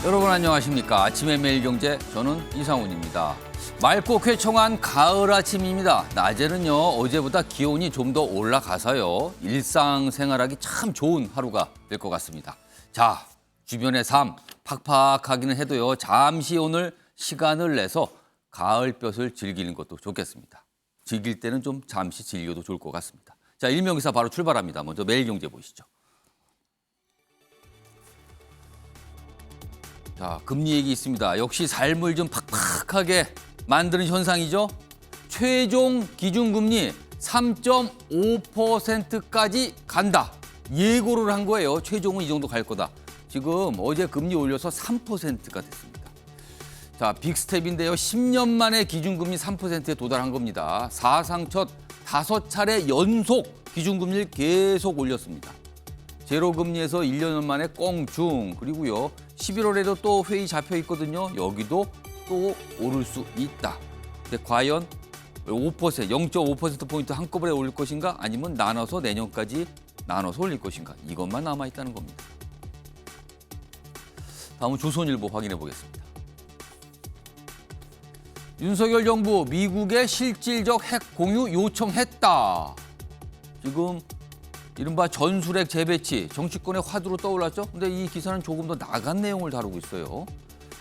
여러분 안녕하십니까. 아침의 매일경제 저는 이상훈입니다. 맑고 쾌청한 가을 아침입니다. 낮에는요 어제보다 기온이 좀 더 올라가서요 일상생활하기 참 좋은 하루가 될 것 같습니다. 자, 주변의 삶 팍팍하기는 해도요 잠시 오늘 시간을 내서 가을볕을 즐기는 것도 좋겠습니다. 즐길 때는 좀 잠시 즐겨도 좋을 것 같습니다. 자, 일명기사 바로 출발합니다. 먼저 매일경제 보시죠. 자, 금리 얘기 있습니다. 역시 삶을 좀 팍팍하게 만드는 현상이죠. 최종 기준금리 3.5%까지 간다. 예고를 한 거예요. 최종은 이 정도 갈 거다. 지금 어제 금리 올려서 3%가 됐습니다. 자, 빅스텝인데요. 10년 만에 기준금리 3%에 도달한 겁니다. 사상 첫 5차례 연속 기준금리를 계속 올렸습니다. 제로금리에서 1년 만에 꽁충, 그리고요 11월에도 또 회의 잡혀 있거든요. 여기도 또 오를 수 있다. 근데 과연 5%, 0.5%포인트 한꺼번에 올릴 것인가? 아니면 나눠서 내년까지 나눠서 올릴 것인가? 이것만 남아있다는 겁니다. 다음은 조선일보 확인해 보겠습니다. 윤석열 정부 미국에 실질적 핵 공유 요청했다. 지금 이른바 전술핵 재배치, 정치권의 화두로 떠올랐죠? 근데 이 기사는 조금 더 나간 내용을 다루고 있어요.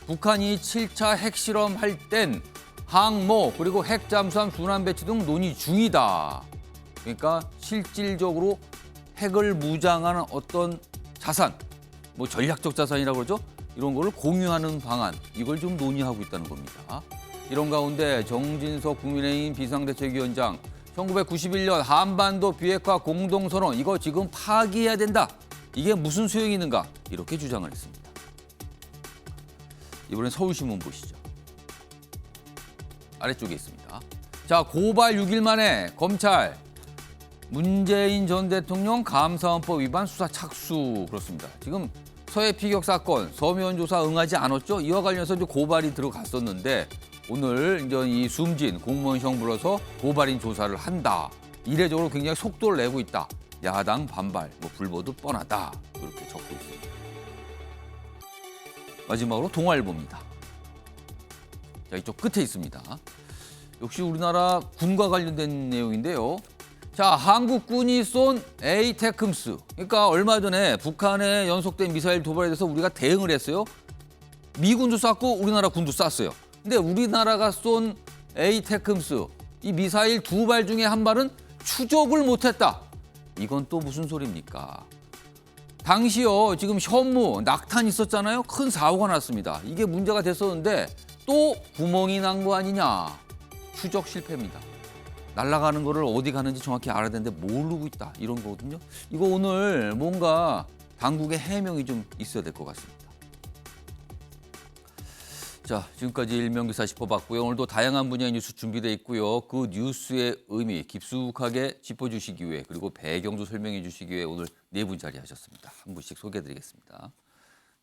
북한이 7차 핵실험할 땐 항모 그리고 핵 잠수함 순환 배치 등 논의 중이다. 그러니까 실질적으로 핵을 무장하는 어떤 자산, 뭐 전략적 자산이라고 그러죠? 이런 거를 공유하는 방안, 이걸 좀 논의하고 있다는 겁니다. 이런 가운데 정진석 국민의힘 비상대책위원장 1991년 한반도 비핵화 공동선언 이거 지금 파기해야 된다. 이게 무슨 소용이 있는가? 이렇게 주장을 했습니다. 이번엔 서울신문 보시죠. 아래쪽에 있습니다. 자, 고발 6일 만에 검찰 문재인 전 대통령 감사원법 위반 수사 착수 그렇습니다. 지금 서해 피격 사건 서면 조사 응하지 않았죠? 이와 관련해서 이제 고발이 들어갔었는데 오늘 이제 이 숨진 공무원 형 불러서 고발인 조사를 한다. 이례적으로 굉장히 속도를 내고 있다. 야당 반발, 불보듯 뻔하다. 이렇게 적고 있습니다. 마지막으로 동아일보입니다. 자, 이쪽 끝에 있습니다. 역시 우리나라 군과 관련된 내용인데요. 자, 한국군이 쏜 에이테크스. 그러니까 얼마 전에 북한의 연속된 미사일 도발에 대해서 우리가 대응을 했어요. 미군도 쐈고 우리나라 군도 쐈어요. 근데 우리나라가 쏜 에이테크스, 이 미사일 2발 중에 한 발은 추적을 못했다. 이건 또 무슨 소리입니까? 당시요, 지금 현무, 낙탄 있었잖아요. 큰 사고가 났습니다. 이게 문제가 됐었는데 또 구멍이 난 거 아니냐. 추적 실패입니다. 날아가는 거를 어디 가는지 정확히 알아야 되는데 모르고 있다. 이런 거거든요. 이거 오늘 뭔가 당국의 해명이 좀 있어야 될 것 같습니다. 자, 지금까지 일명기사 짚어봤고요. 오늘도 다양한 분야의 뉴스 준비되어 있고요. 그 뉴스의 의미 깊숙하게 짚어주시기 위해 그리고 배경도 설명해 주시기 위해 오늘 네 분 자리하셨습니다. 한 분씩 소개해드리겠습니다.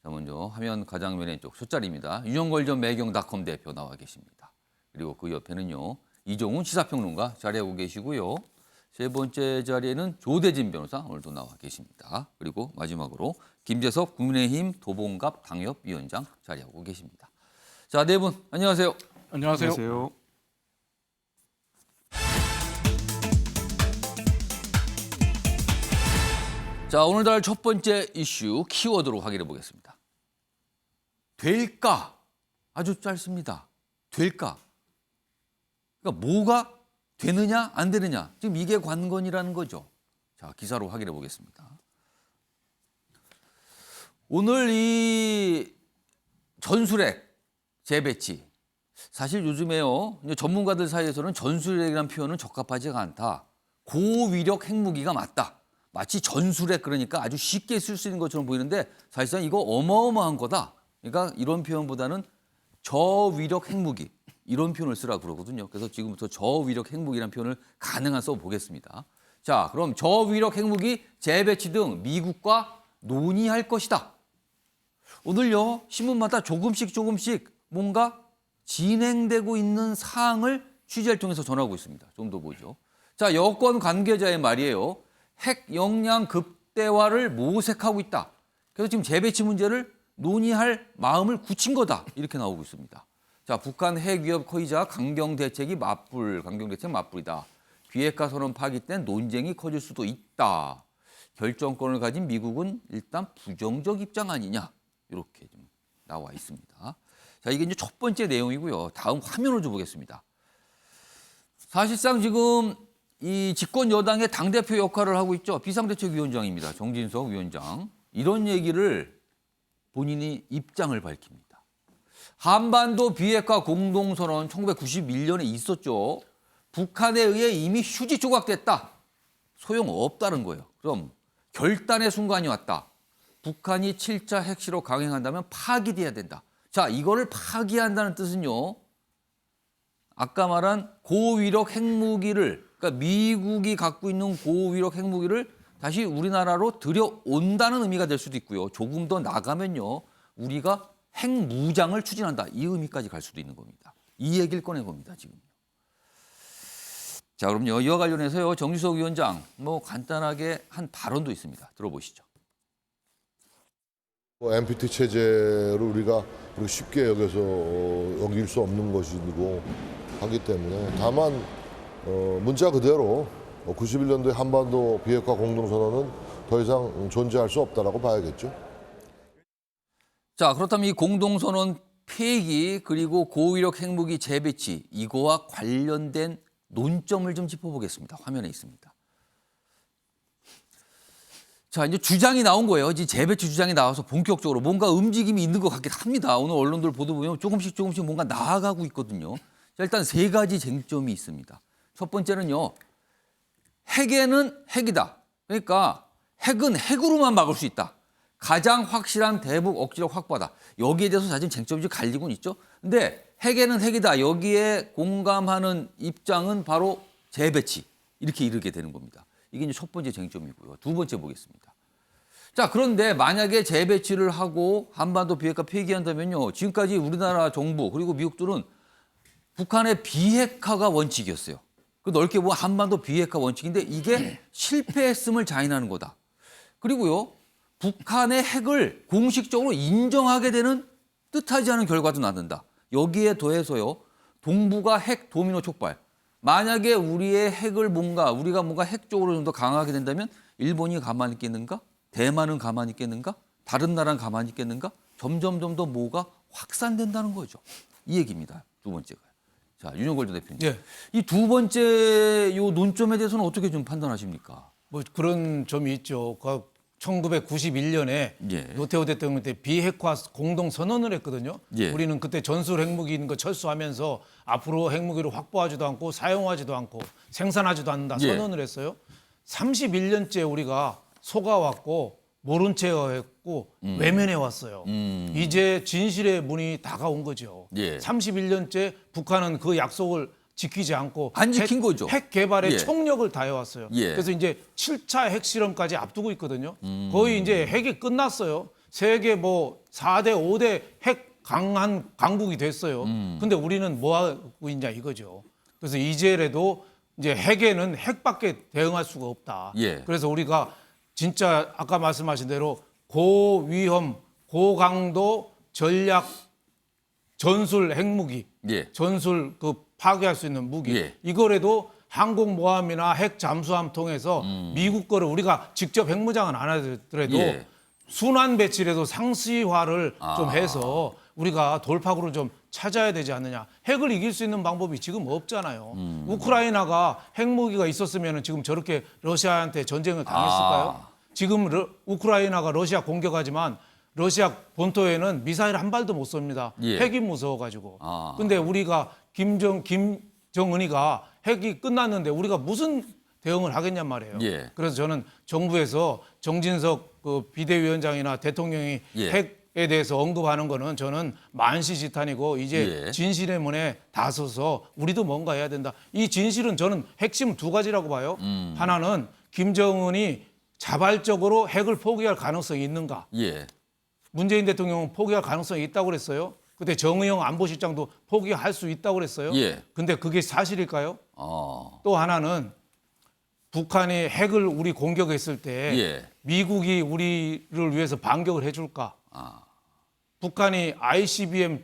자, 먼저 화면 가장 왼쪽 숏자리입니다. 윤영걸 전 매경닷컴 대표 나와 계십니다. 그리고 그 옆에는요. 이종훈 시사평론가 자리하고 계시고요. 세 번째 자리에는 조대진 변호사 오늘도 나와 계십니다. 그리고 마지막으로 김재섭 국민의힘 도봉갑 당협위원장 자리하고 계십니다. 자, 네 분 안녕하세요. 안녕하세요. 안녕하세요. 자, 오늘날 첫 번째 이슈 키워드로 확인해 보겠습니다. 될까? 아주 짧습니다. 될까? 그러니까 뭐가 되느냐 안 되느냐. 지금 이게 관건이라는 거죠. 자, 기사로 확인해 보겠습니다. 오늘 이 전술핵 재배치. 사실 요즘에요. 전문가들 사이에서는 전술핵이라는 표현은 적합하지가 않다. 고위력 핵무기가 맞다. 마치 전술핵 그러니까 아주 쉽게 쓸 수 있는 것처럼 보이는데 사실상 이거 어마어마한 거다. 그러니까 이런 표현보다는 저위력 핵무기 이런 표현을 쓰라고 그러거든요. 그래서 지금부터 저위력 핵무기라는 표현을 가능한 써보겠습니다. 자, 그럼 저위력 핵무기 재배치 등 미국과 논의할 것이다. 오늘요 신문마다 조금씩 뭔가 진행되고 있는 사항을 취재를 통해서 전하고 있습니다. 좀 더 보죠. 자, 여권 관계자의 말이에요. 핵 역량 급대화를 모색하고 있다. 그래서 지금 재배치 문제를 논의할 마음을 굳힌 거다. 이렇게 나오고 있습니다. 자, 북한 핵 위협 커이자 강경 대책 맞불이다. 비핵화 선언 파기 땐 논쟁이 커질 수도 있다. 결정권을 가진 미국은 일단 부정적 입장 아니냐. 이렇게 좀 나와 있습니다. 자, 이게 이제 첫 번째 내용이고요. 다음 화면을 좀 보겠습니다. 사실상 지금 이 집권 여당의 당대표 역할을 하고 있죠. 비상대책위원장입니다. 정진석 위원장. 이런 얘기를 본인이 입장을 밝힙니다. 한반도 비핵화 공동선언 1991년에 있었죠. 북한에 의해 이미 휴지 조각됐다. 소용없다는 거예요. 그럼 결단의 순간이 왔다. 북한이 7차 핵실험 강행한다면 파기돼야 된다. 자, 이거를 파기한다는 뜻은요. 아까 말한 고위력 핵무기를, 그러니까 미국이 갖고 있는 고위력 핵무기를 다시 우리나라로 들여온다는 의미가 될 수도 있고요. 조금 더 나가면요. 우리가 핵무장을 추진한다. 이 의미까지 갈 수도 있는 겁니다. 이 얘기를 꺼낸 겁니다, 지금. 자, 그럼요. 이와 관련해서요. 정진석 위원장 간단하게 한 발언도 있습니다. 들어보시죠. NPT 체제를 우리가 쉽게 여기서 어길 수 없는 것이고 하기 때문에 다만 문자 그대로 91년도에 한반도 비핵화 공동선언은 더 이상 존재할 수 없다라고 봐야겠죠. 자, 그렇다면 이 공동선언 폐기 그리고 고위력 핵무기 재배치 이거와 관련된 논점을 좀 짚어보겠습니다. 화면에 있습니다. 자, 이제 주장이 나온 거예요. 이제 재배치 주장이 나와서 본격적으로 뭔가 움직임이 있는 것 같긴 합니다. 오늘 언론들 보도 보면 조금씩 뭔가 나아가고 있거든요. 자, 일단 세 가지 쟁점이 있습니다. 첫 번째는요. 핵에는 핵이다. 그러니까 핵은 핵으로만 막을 수 있다. 가장 확실한 대북 억지력 확보다. 여기에 대해서 사실 쟁점이 좀 갈리고는 있죠. 근데 핵에는 핵이다. 여기에 공감하는 입장은 바로 재배치. 이렇게 이르게 되는 겁니다. 이게 이제 첫 번째 쟁점이고요. 두 번째 보겠습니다. 자, 그런데 만약에 재배치를 하고 한반도 비핵화 폐기한다면요. 지금까지 우리나라 정부 그리고 미국들은 북한의 비핵화가 원칙이었어요. 그 넓게 보면 한반도 비핵화 원칙인데 이게 실패했음을 자인하는 거다. 그리고요. 북한의 핵을 공식적으로 인정하게 되는 뜻하지 않은 결과도 낳는다. 여기에 더해서요. 동북아 핵 도미노 촉발. 만약에 우리의 핵을 우리가 뭔가 핵 쪽으로 좀 더 강하게 된다면 일본이 가만히 있겠는가? 대만은 가만히 있겠는가? 다른 나라는 가만히 있겠는가? 점점 더 뭐가 확산된다는 거죠. 이 얘기입니다. 두 번째가. 자, 윤영걸 대표님. 예. 이 두 번째 요 논점에 대해서는 어떻게 좀 판단하십니까? 그런 점이 있죠. 1991년에 예. 노태우 대통령 때 비핵화 공동 선언을 했거든요. 예. 우리는 그때 전술 핵무기 있는 거 철수하면서 앞으로 핵무기를 확보하지도 않고 사용하지도 않고 생산하지도 않는다 예. 선언을 했어요. 31년째 우리가 속아왔고 모른 채 했고 외면해 왔어요. 이제 진실의 문이 다가온 거죠. 예. 31년째 북한은 그 약속을 지키지 않고 안 지킨 거죠. 핵 개발에 예. 총력을 다해왔어요. 예. 그래서 이제 7차 핵실험까지 앞두고 있거든요. 거의 이제 핵이 끝났어요. 세계 4대, 5대 핵 강한 강국이 됐어요. 근데 우리는 뭐 하고 있냐 이거죠. 그래서 이제라도 이제 핵에는 핵밖에 대응할 수가 없다. 예. 그래서 우리가 진짜 아까 말씀하신 대로 고위험, 고강도 전략 전술 핵무기, 예. 전술 파괴할 수 있는 무기. 예. 이거라도 항공모함이나 핵 잠수함 통해서 미국 거를 우리가 직접 핵무장은 안 하더라도 예. 순환 배치라도 상시화를 좀 해서 우리가 돌파구를 좀 찾아야 되지 않느냐. 핵을 이길 수 있는 방법이 지금 없잖아요. 우크라이나가 핵무기가 있었으면 지금 저렇게 러시아한테 전쟁을 당했을까요? 지금 우크라이나가 러시아 공격하지만 러시아 본토에는 미사일 한 발도 못 쏩니다. 예. 핵이 무서워가지고. 근데 우리가 김정은이가 핵이 끝났는데 우리가 무슨 대응을 하겠냔 말이에요. 예. 그래서 저는 정부에서 정진석 비대위원장이나 대통령이 예. 핵에 대해서 언급하는 거는 저는 만시지탄이고 이제 예. 진실의 문에 다서서 우리도 뭔가 해야 된다. 이 진실은 저는 핵심 두 가지라고 봐요. 하나는 김정은이 자발적으로 핵을 포기할 가능성이 있는가. 예. 문재인 대통령은 포기할 가능성이 있다고 그랬어요. 그때 정의용 안보실장도 포기할 수 있다고 그랬어요. 예. 근데 그게 사실일까요? 또 하나는 북한이 핵을 우리 공격했을 때 예. 미국이 우리를 위해서 반격을 해줄까? 북한이 ICBM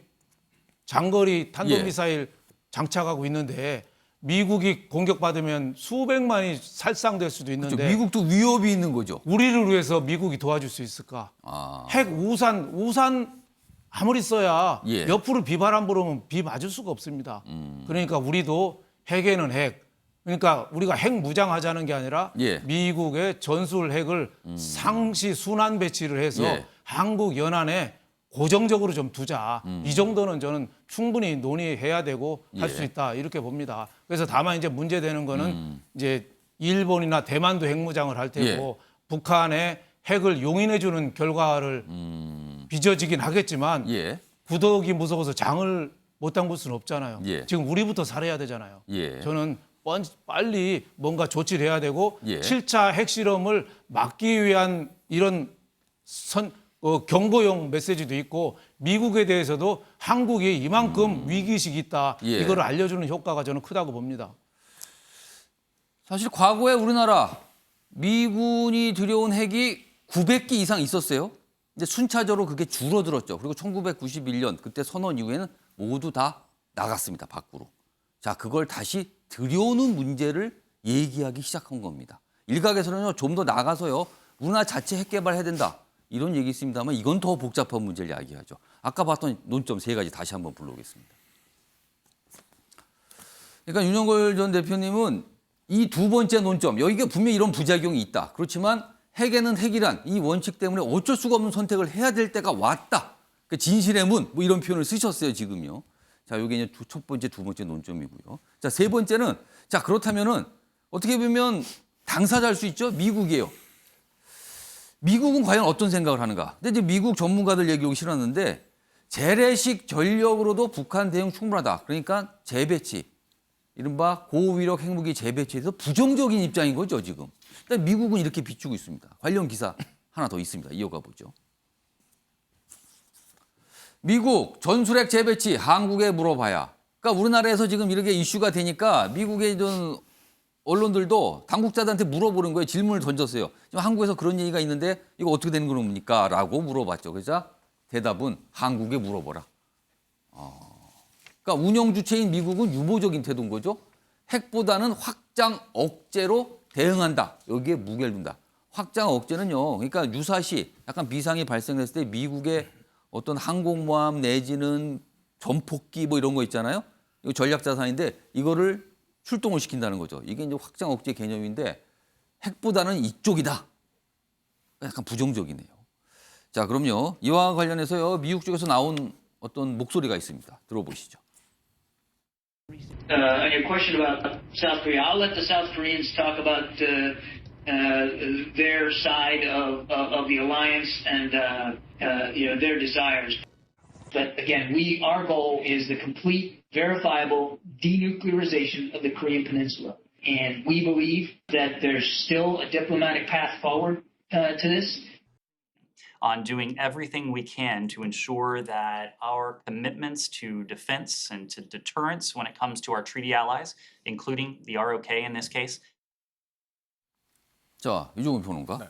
장거리 탄도미사일 장착하고 있는데 미국이 공격받으면 수백만이 살상될 수도 있는데 그렇죠. 미국도 위협이 있는 거죠. 우리를 위해서 미국이 도와줄 수 있을까? 아. 핵 우산 아무리 써야 예. 옆으로 비바람 불으면 비 맞을 수가 없습니다. 그러니까 우리도 핵에는 핵. 그러니까 우리가 핵 무장하자는 게 아니라 예. 미국의 전술 핵을 상시 순환 배치를 해서 예. 한국 연안에 고정적으로 좀 두자. 이 정도는 저는 충분히 논의해야 되고 할 수 예. 있다 이렇게 봅니다. 그래서 다만 이제 문제되는 거는 이제 일본이나 대만도 핵무장을 할 테고 북한의 핵을 용인해주는 결과를 빚어지긴 하겠지만 예. 구더기 무서워서 장을 못 담글 수는 없잖아요. 예. 지금 우리부터 살아야 되잖아요. 예. 저는 빨리 뭔가 조치를 해야 되고 예. 7차 핵실험을 막기 위한 이런 경고용 메시지도 있고 미국에 대해서도 한국이 이만큼 위기의식이 있다. 예. 이걸 알려주는 효과가 저는 크다고 봅니다. 사실 과거에 우리나라 미군이 들여온 핵이 900기 이상 있었어요. 근데 순차적으로 그게 줄어들었죠. 그리고 1991년 그때 선언 이후에는 모두 다 나갔습니다. 밖으로. 자, 그걸 다시 들여오는 문제를 얘기하기 시작한 겁니다. 일각에서는요, 좀 더 나가서요, 우리나라 자체 핵 개발해야 된다. 이런 얘기 있습니다만 이건 더 복잡한 문제를 이야기하죠. 아까 봤던 논점 3가지 다시 한번 불러오겠습니다. 그러니까 윤석열 전 대표님은 이 두 번째 논점, 여기가 분명히 이런 부작용이 있다. 그렇지만 핵에는 핵이란 이 원칙 때문에 어쩔 수가 없는 선택을 해야 될 때가 왔다. 그 진실의 문, 뭐 이런 표현을 쓰셨어요, 지금요. 자, 요게 이제 첫 번째, 두 번째 논점이고요. 자, 세 번째는, 자, 그렇다면은 어떻게 보면 당사자일 수 있죠? 미국이에요. 미국은 과연 어떤 생각을 하는가? 근데 이제 미국 전문가들 얘기 오기 싫었는데 재래식 전력으로도 북한 대응 충분하다. 그러니까 재배치, 이른바 고위력 핵무기 재배치에서 부정적인 입장인 거죠, 지금. 일단 미국은 이렇게 비추고 있습니다. 관련 기사 하나 더 있습니다. 이어가 보죠. 미국 전술핵 재배치 한국에 물어봐야. 그러니까 우리나라에서 지금 이렇게 이슈가 되니까 미국의 좀 언론들도 당국자들한테 물어보는 거예요. 질문을 던졌어요. 지금 한국에서 그런 얘기가 있는데 이거 어떻게 되는 겁니까? 라고 물어봤죠. 그래서 대답은 한국에 물어보라. 그러니까 운영 주체인 미국은 유보적인 태도인 거죠. 핵보다는 확장 억제로 대응한다. 여기에 무게를 둔다. 확장 억제는요. 그러니까 유사시 약간 비상이 발생했을 때 미국의 어떤 항공모함 내지는 전폭기 뭐 이런 거 있잖아요. 이거 전략 자산인데 이거를 출동을 시킨다는 거죠. 이게 이제 확장 억제 개념인데 핵보다는 이쪽이다. 약간 부정적이네요. 자, 그럼요. 이와 관련해서요. 미국 쪽에서 나온 어떤 목소리가 있습니다. 들어보시죠. On your question about South Korea, I'll let the South Koreans talk about their side of the alliance and their desires. But again, our goal is the complete, verifiable denuclearization of the Korean Peninsula, and we believe that there's still a diplomatic path forward to this. On doing everything we can to ensure that our commitments to defense and to deterrence when it comes to our treaty allies, including the ROK in this case. 자, 이종훈 평론가. 네.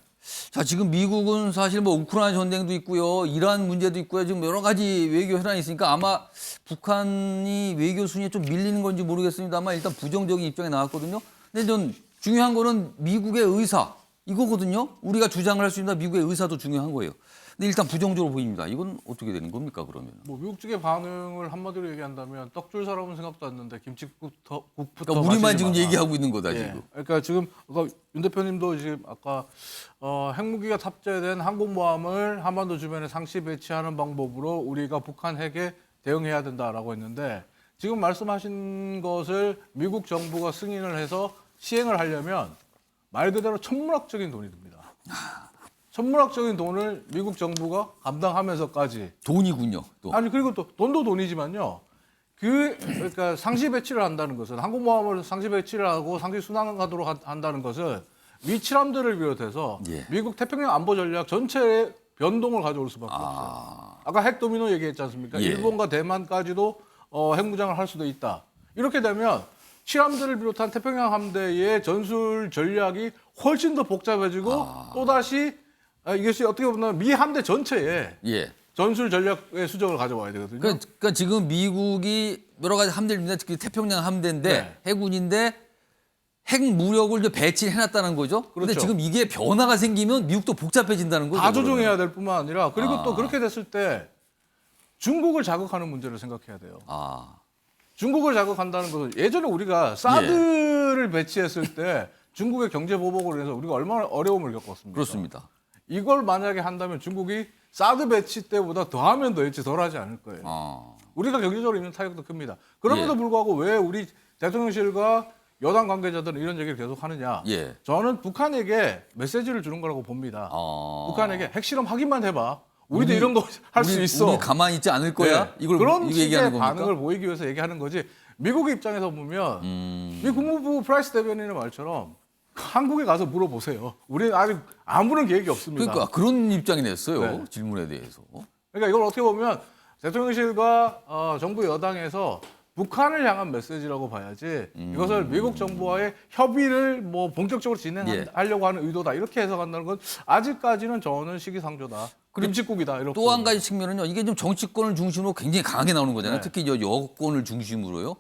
자, 지금 미국은 사실 뭐 우크라이나 전쟁도 있고요. 이란 문제도 있고요. 지금 여러 가지 외교 현안이 있으니까 아마 북한이 외교 순위에 좀 밀리는 건지 모르겠습니다만 일단 부정적인 입장이 나왔거든요. 근데 좀 중요한 거는 미국의 의사. 이거거든요. 우리가 주장을 할 수 있는 미국의 의사도 중요한 거예요. 근데 일단 부정적으로 보입니다. 이건 어떻게 되는 겁니까, 그러면? 뭐 미국 측의 반응을 한마디로 얘기한다면 떡줄 사람은 생각도 안 났는데 김치국부터 그러니까 우리만 마시지 지금 마라. 얘기하고 있는 거다, 예. 지금. 그러니까 지금 윤 대표님도 지금 아까 핵무기가 탑재된 항공모함을 한반도 주변에 상시 배치하는 방법으로 우리가 북한 핵에 대응해야 된다라고 했는데 지금 말씀하신 것을 미국 정부가 승인을 해서 시행을 하려면 말 그대로 천문학적인 돈이 듭니다. 천문학적인 돈을 미국 정부가 감당하면서까지 돈이군요, 또. 아니 그리고 또 돈도 돈이지만요. 그러니까 상시 배치를 한다는 것은 항공모함을 상시 배치를 하고 상시 순항하도록 한다는 것은 미칠함들을 비롯해서 예. 미국 태평양 안보 전략 전체에 변동을 가져올 수밖에 없어요. 아까 핵 도미노 얘기했지 않습니까? 예. 일본과 대만까지도 핵무장을 할 수도 있다. 이렇게 되면 칠함들을 비롯한 태평양 함대의 전술 전략이 훨씬 더 복잡해지고 또다시 이것이 어떻게 보면 미 함대 전체에 예. 전술 전략의 수정을 가져와야 되거든요. 그러니까 지금 미국이 여러 가지 함대입니다. 특히 태평양 함대인데 네. 해군인데 핵 무력을 이제 배치해놨다는 거죠. 그런데 그렇죠. 지금 이게 변화가 생기면 미국도 복잡해진다는 거죠. 다 그러면. 조정해야 될 뿐만 아니라 그리고 아. 또 그렇게 됐을 때 중국을 자극하는 문제를 생각해야 돼요. 아, 중국을 자극한다는 것은 예전에 우리가 사드를 배치했을 때 중국의 경제 보복으로 인해서 우리가 얼마나 어려움을 겪었습니까? 그렇습니다. 이걸 만약에 한다면 중국이 사드 배치 때보다 더하면 더했지 덜하지 않을 거예요. 아, 우리가 경제적으로 입는 타격도 큽니다. 그럼에도 예. 불구하고 왜 우리 대통령실과 여당 관계자들은 이런 얘기를 계속 하느냐? 예. 저는 북한에게 메시지를 주는 거라고 봅니다. 북한에게 핵실험 확인만 해봐. 우리도 우리- 이런 거 할 수 있어. 우리 가만히 있지 않을 거야. 네. 이걸 그런 이거 식의 얘기하는 겁니까? 반응을 보이기 위해서 얘기하는 거지. 미국의 입장에서 보면 미 국무부 프라이스 대변인의 말처럼 한국에 가서 물어보세요. 우리는 아직 아무런 계획이 없습니다. 그러니까 그런 입장이 냈어요. 네. 질문에 대해서. 그러니까 이걸 어떻게 보면 대통령실과 정부 여당에서 북한을 향한 메시지라고 봐야지 이것을 미국 정부와의 협의를 뭐 본격적으로 예. 진행하려고 하는 의도다 이렇게 해석한다는 건 아직까지는 저는 시기상조다. 김칫국이다 이렇게. 또 한 가지 측면은요. 이게 좀 정치권을 중심으로 굉장히 강하게 나오는 거잖아요. 네. 특히 이제 여권을 중심으로요.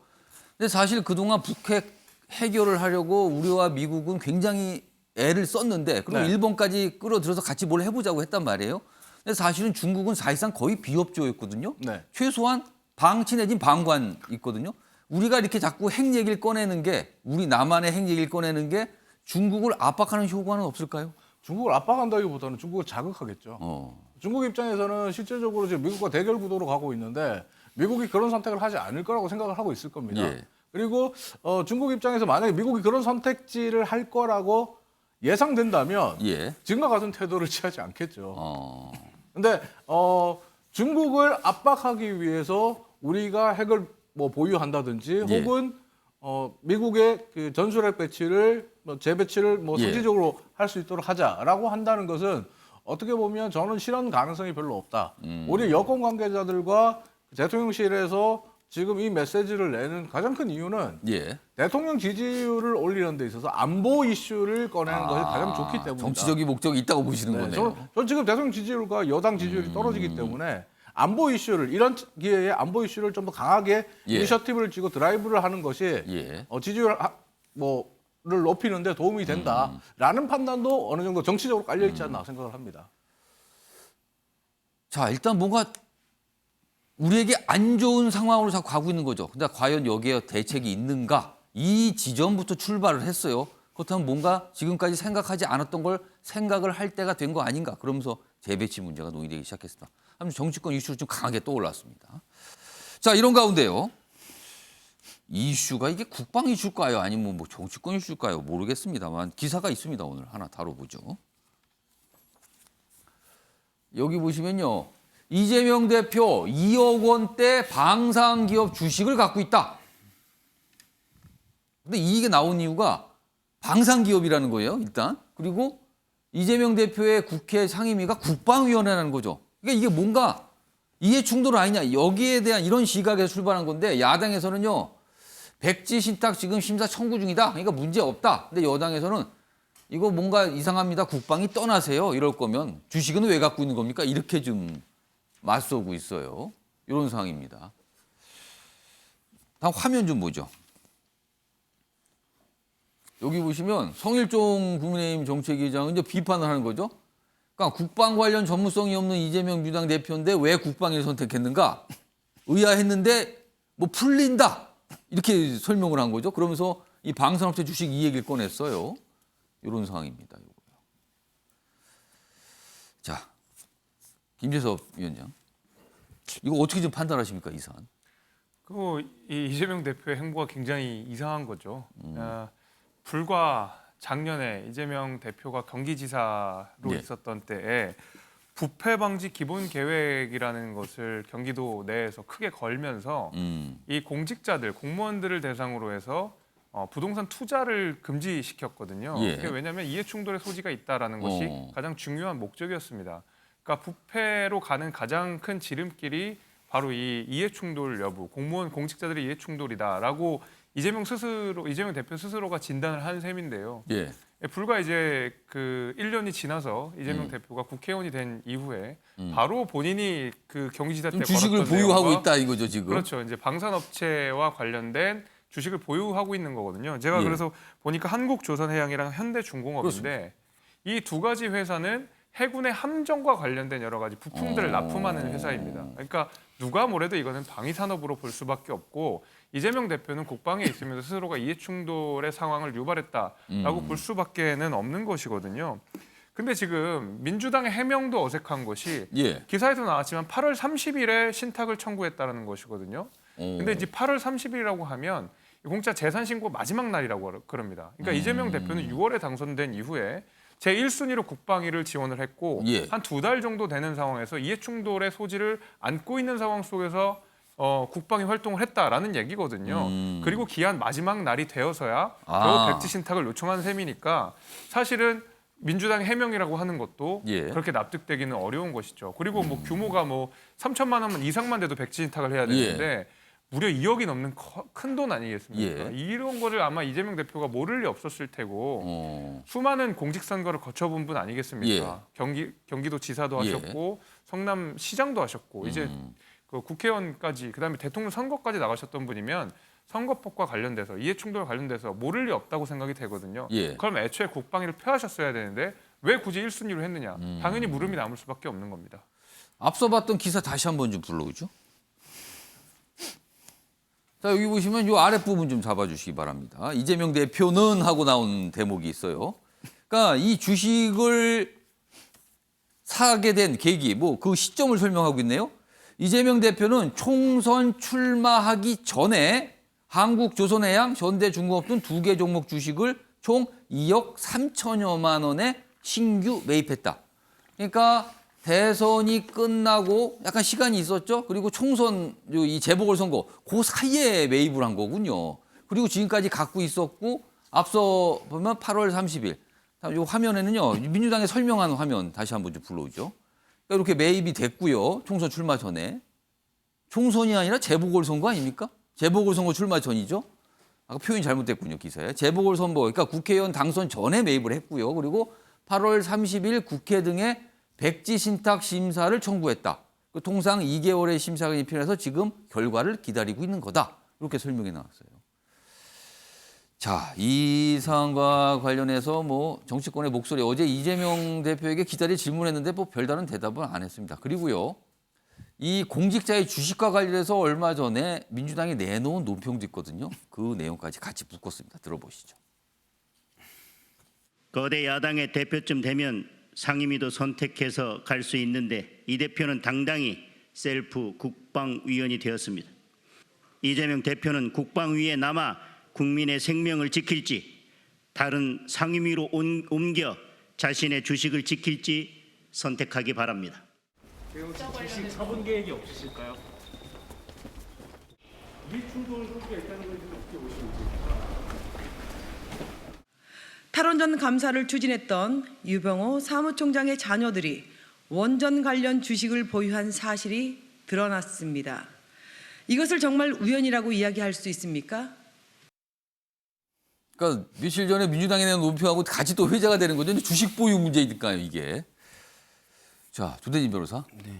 근데 사실 그동안 북핵 해결을 하려고 우리와 미국은 굉장히 애를 썼는데 그리고 네. 일본까지 끌어들여서 같이 뭘 해보자고 했단 말이에요. 근데 사실은 중국은 사실상 거의 비협조였거든요. 네. 최소한 방치 내진 방관 있거든요. 우리가 이렇게 자꾸 핵 얘기를 꺼내는 게 우리 남한의 핵 얘기를 꺼내는 게 중국을 압박하는 효과는 없을까요? 중국을 압박한다기보다는 중국을 자극하겠죠. 어. 중국 입장에서는 실제적으로 지금 미국과 대결 구도로 가고 있는데 미국이 그런 선택을 하지 않을 거라고 생각을 하고 있을 겁니다. 예. 그리고 중국 입장에서 만약에 미국이 그런 선택지를 할 거라고 예상된다면 예. 지금과 같은 태도를 취하지 않겠죠. 어. 근데 중국을 압박하기 위해서 우리가 핵을 뭐 보유한다든지 예. 혹은 미국의 그 전술핵 배치를 뭐 재배치를 뭐 예. 상시적으로 할 수 있도록 하자라고 한다는 것은 어떻게 보면 저는 실현 가능성이 별로 없다. 우리 여권 관계자들과 대통령실에서 지금 이 메시지를 내는 가장 큰 이유는 예. 대통령 지지율을 올리는 데 있어서 안보 이슈를 꺼내는 것이 가장 좋기 때문이다. 정치적인 목적이 있다고 보시는 네, 거네요. 저는 지금 대통령 지지율과 여당 지지율이 떨어지기 때문에 안보 이슈를 이런 기회에 안보 이슈를 좀 더 강하게 예. 이니셔티브를 쥐고 드라이브를 하는 것이 예. 지지율 뭐를 높이는데 도움이 된다라는 판단도 어느 정도 정치적으로 깔려 있지 않나 생각을 합니다. 자, 일단 뭔가 우리에게 안 좋은 상황으로 자꾸 가고 있는 거죠. 근데 과연 여기에 대책이 있는가? 이 지점부터 출발을 했어요. 그렇다면 뭔가 지금까지 생각하지 않았던 걸 생각을 할 때가 된 거 아닌가? 그러면서 재배치 문제가 논의되기 시작했습니다. 아무튼 정치권 이슈로 좀 강하게 떠올랐습니다. 자, 이런 가운데요. 이슈가 이게 국방 이슈일까요? 아니면 뭐 정치권 이슈일까요? 모르겠습니다만 기사가 있습니다. 오늘 하나 다뤄보죠. 여기 보시면요. 이재명 대표 2억 원대 방산기업 주식을 갖고 있다. 근데 이게 나온 이유가 방산기업이라는 거예요, 일단. 그리고 이재명 대표의 국회 상임위가 국방위원회라는 거죠. 그러니까 이게 뭔가 이해충돌 아니냐. 여기에 대한 이런 시각에서 출발한 건데 야당에서는요. 백지 신탁 지금 심사 청구 중이다. 그러니까 문제 없다. 근데 여당에서는 이거 뭔가 이상합니다. 국방이 떠나세요. 이럴 거면 주식은 왜 갖고 있는 겁니까? 이렇게 좀 맞서고 있어요. 이런 상황입니다. 다음 화면 좀 보죠. 여기 보시면 성일종 국민의힘 정책위원장은 이제 비판을 하는 거죠. 그러니까 국방 관련 전문성이 없는 이재명 민주당 대표인데 왜 국방을 선택했는가? 의아했는데 뭐 풀린다. 이렇게 설명을 한 거죠. 그러면서 이 방산업체 주식 이 얘기를 꺼냈어요. 이런 상황입니다. 요거요. 자, 김재섭 위원장. 이거 어떻게 좀 판단하십니까, 이 사안? 이 이재명 대표의 행보가 굉장히 이상한 거죠. 불과 작년에 이재명 대표가 경기지사로 네. 있었던 때에 부패 방지 기본 계획이라는 것을 경기도 내에서 크게 걸면서 이 공직자들, 공무원들을 대상으로 해서 부동산 투자를 금지시켰거든요. 예. 그게 왜냐하면 이해충돌의 소지가 있다라는 것이 가장 중요한 목적이었습니다. 그러니까 부패로 가는 가장 큰 지름길이 바로 이 이해충돌 여부, 공무원 공직자들의 이해충돌이다라고 이재명 대표 스스로가 진단을 한 셈인데요. 예. 불과 이제 그 1년이 지나서 이재명 대표가 국회의원이 된 이후에 바로 본인이 그 경기지사 때 주식을 걸었던 보유하고 내용과 있다 이거죠 지금. 그렇죠. 이제 방산업체와 관련된 주식을 보유하고 있는 거거든요. 제가 예. 그래서 보니까 한국조선해양이랑 현대중공업인데 이 두 가지 회사는 해군의 함정과 관련된 여러 가지 부품들을 납품하는 회사입니다. 그러니까 누가 뭐래도 이거는 방위산업으로 볼 수밖에 없고 이재명 대표는 국방에 있으면서 스스로가 이해충돌의 상황을 유발했다라고 볼 수밖에는 없는 것이거든요. 근데 지금 민주당의 해명도 어색한 것이 예. 기사에도 나왔지만 8월 30일에 신탁을 청구했다라는 것이거든요. 근데 이제 8월 30일이라고 하면 공짜 재산 신고 마지막 날이라고 그럽니다. 그러니까 이재명 대표는 6월에 당선된 이후에 제1순위로 국방위를 지원을 했고 예. 한 2달 정도 되는 상황에서 이해충돌의 소지를 안고 있는 상황 속에서 국방위 활동을 했다라는 얘기거든요. 그리고 기한 마지막 날이 되어서야 겨우 백지 신탁을 요청한 셈이니까 사실은 민주당의 해명이라고 하는 것도 예. 그렇게 납득되기는 어려운 것이죠. 그리고 뭐 규모가 뭐 3천만 원 이상만 돼도 백지 신탁을 해야 되는데 무려 2억이 넘는 큰 돈 아니겠습니까? 예. 이런 거를 아마 이재명 대표가 모를 리 없었을 테고 수많은 공직선거를 거쳐본 분 아니겠습니까? 경기도 지사도 예. 하셨고 성남 시장도 하셨고 이제 그 국회의원까지 그다음에 대통령 선거까지 나가셨던 분이면 선거법과 관련돼서 이해충돌 관련돼서 모를 리 없다고 생각이 되거든요. 예. 그럼 애초에 국방위를 펴하셨어야 되는데 왜 굳이 1순위로 했느냐? 당연히 물음이 남을 수밖에 없는 겁니다. 앞서 봤던 기사 다시 한번 좀 불러오죠. 자, 여기 보시면 이 아랫부분 좀 잡아주시기 바랍니다. 이재명 대표는 하고 나온 대목이 있어요. 그러니까 이 주식을 사게 된 계기, 뭐 그 시점을 설명하고 있네요. 이재명 대표는 총선 출마하기 전에 한국조선해양, 현대중공업 등 2개 종목 주식을 총 2억 3천여만 원에 신규 매입했다. 그러니까 대선이 끝나고 약간 시간이 있었죠. 그리고 총선 이 재보궐선거 그 사이에 매입을 한 거군요. 그리고 지금까지 갖고 있었고 앞서 보면 8월 30일 이 화면에는요 민주당이 설명한 화면 다시 한번 좀 불러오죠. 그러니까 이렇게 매입이 됐고요. 총선 출마 전에 총선이 아니라 재보궐선거 아닙니까? 재보궐선거 출마 전이죠. 아까 표현이 잘못됐군요 기사에. 재보궐선거 그러니까 국회의원 당선 전에 매입을 했고요. 그리고 8월 30일 국회 등에 백지 신탁 심사를 청구했다. 통상 2개월의 심사가 필요해서 지금 결과를 기다리고 있는 거다. 이렇게 설명이 나왔어요. 자, 이 사안과 관련해서 뭐 정치권의 목소리 어제 이재명 대표에게 기자들이 질문했는데 뭐 별다른 대답은 안 했습니다. 그리고요. 이 공직자의 주식과 관련해서 얼마 전에 민주당이 내놓은 논평도 있거든요. 그 내용까지 같이 묶었습니다. 들어보시죠. 거대 야당의 대표쯤 되면 상임위도 선택해서 갈 수 있는데 이 대표는 당당히 셀프 국방위원이 되었습니다. 이재명 대표는 국방위에 남아 국민의 생명을 지킬지 다른 상임위로 옮겨 자신의 주식을 지킬지 선택하기 바랍니다. 주식 처분 계획이 없으실까요? 이해충돌 소지가 있다는 걸 어떻게 보시는지. 탈원전 감사를 추진했던 유병호 사무총장의 자녀들이 원전 관련 주식을 보유한 사실이 드러났습니다. 이것을 정말 우연이라고 이야기할 수 있습니까? 그러니까 며칠 전에 민주당이 내는 논평하고 같이 또 회자가 되는 거죠. 주식 보유 문제니까요, 이게. 자, 조대진 변호사. 네.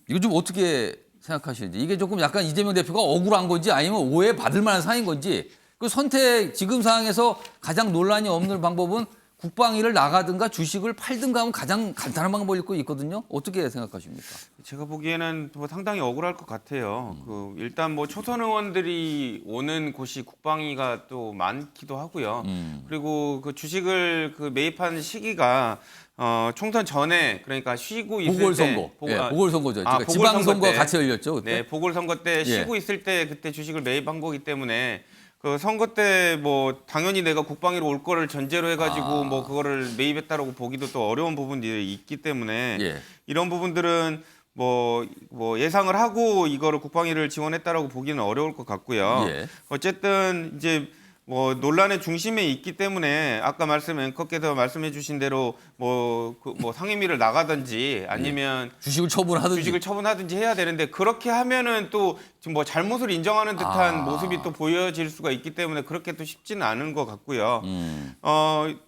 이거 좀 어떻게 생각하시는지. 이게 조금 약간 이재명 대표가 억울한 건지 아니면 오해받을 만한 사안인 건지. 그 선택 지금 상황에서 가장 논란이 없는 방법은 국방위를 나가든가 주식을 팔든가 하면 가장 간단한 방법일 거 있거든요. 어떻게 생각하십니까? 제가 보기에는 뭐 상당히 억울할 것 같아요. 일단 뭐 초선 의원들이 오는 곳이 국방위가 또 많기도 하고요. 그리고 그 주식을 그 매입한 시기가 총선 전에 그러니까 쉬고 있을 보궐선거. 때 보궐선거죠. 보궐선거 지방선거 때. 같이 열렸죠. 그때? 네, 보궐선거 때 쉬고 있을 때 그때 주식을 매입한 거기 때문에 그 선거 때 뭐 당연히 내가 국방위로 올 거를 전제로 해가지고 뭐 그거를 매입했다라고 보기도 또 어려운 부분들이 있기 때문에 이런 부분들은 뭐 예상을 하고 이거를 국방위를 지원했다라고 보기는 어려울 것 같고요. 어쨌든 이제 뭐 논란의 중심에 있기 때문에 아까 앵커께서 말씀해 주신 대로 뭐 상임위를 나가든지 아니면 주식을 처분하든지 해야 되는데 그렇게 하면은 또 지금 뭐 잘못을 인정하는 듯한 모습이 또 보여질 수가 있기 때문에 그렇게 또 쉽지는 않은 것 같고요.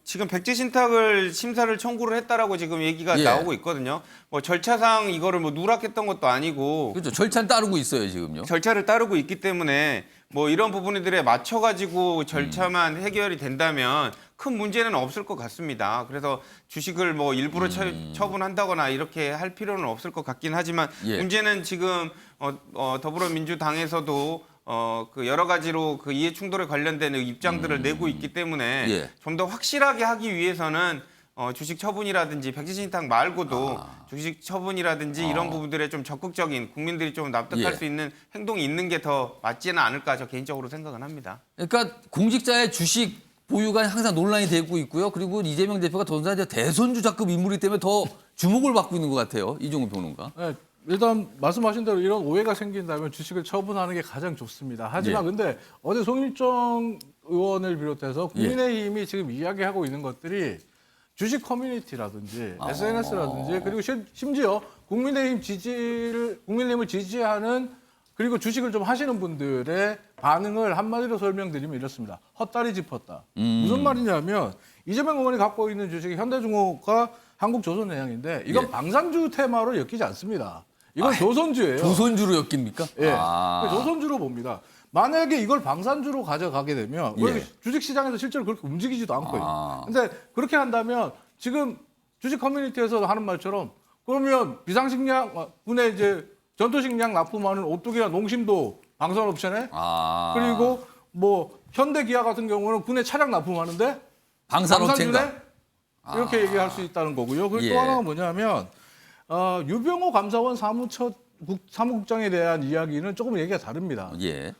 지금 백지 신탁을 심사를 청구를 했다라고 지금 얘기가 예. 나오고 있거든요. 뭐 절차상 이거를 뭐 누락했던 것도 아니고 그렇죠. 절차는 따르고 있어요 지금요. 절차를 따르고 있기 때문에 뭐 이런 부분들에 맞춰가지고 절차만 해결이 된다면 큰 문제는 없을 것 같습니다. 그래서 주식을 뭐 일부러 처분한다거나 이렇게 할 필요는 없을 것 같긴 하지만 예. 문제는 지금 더불어민주당에서도 그 여러 가지로 그 이해 충돌에 관련된 입장들을 내고 있기 때문에 예. 좀 더 확실하게 하기 위해서는 주식 처분이라든지 백지 신탁 말고도 주식 처분이라든지 이런 부분들에 좀 적극적인 국민들이 좀 납득할 예. 수 있는 행동이 있는 게 더 맞지는 않을까 저 개인적으로 생각은 합니다. 그러니까 공직자의 주식 보유가 항상 논란이 되고 있고요. 그리고 이재명 대표가 더군다나 이제 대선주자급 인물이기 때문에 더 주목을 받고 있는 것 같아요. 이종훈 평론가. 네, 일단 말씀하신 대로 이런 오해가 생긴다면 주식을 처분하는 게 가장 좋습니다. 하지만 예. 근데 어제 송일정 의원을 비롯해서 예. 국민의힘이 지금 이야기하고 있는 것들이 주식 커뮤니티라든지 SNS라든지 그리고 심지어 국민의힘을 지지하는 그리고 주식을 좀 하시는 분들의 반응을 한마디로 설명드리면 이렇습니다. 헛다리 짚었다. 무슨 말이냐면 이재명 의원이 갖고 있는 주식이 현대중공업과 한국조선해양인데 이건 예. 방산주 테마로 엮이지 않습니다. 이건 조선주예요. 조선주로 엮입니까? 예. 조선주로 봅니다. 만약에 이걸 방산주로 가져가게 되면 예. 주식시장에서 실제로 그렇게 움직이지도 않고요. 근데 그렇게 한다면 지금 주식 커뮤니티에서 하는 말처럼 그러면 비상식량 군의 이제 전투식량 납품하는 오뚜기나 농심도 방산옵션에 그리고 뭐 현대기아 같은 경우는 군의 차량 납품하는데 방산업체인가? 이렇게 얘기할 수 있다는 거고요. 그리고 예. 또 하나가 뭐냐면 유병호 감사원 사무국장에 대한 이야기는 조금 얘기가 다릅니다. 예.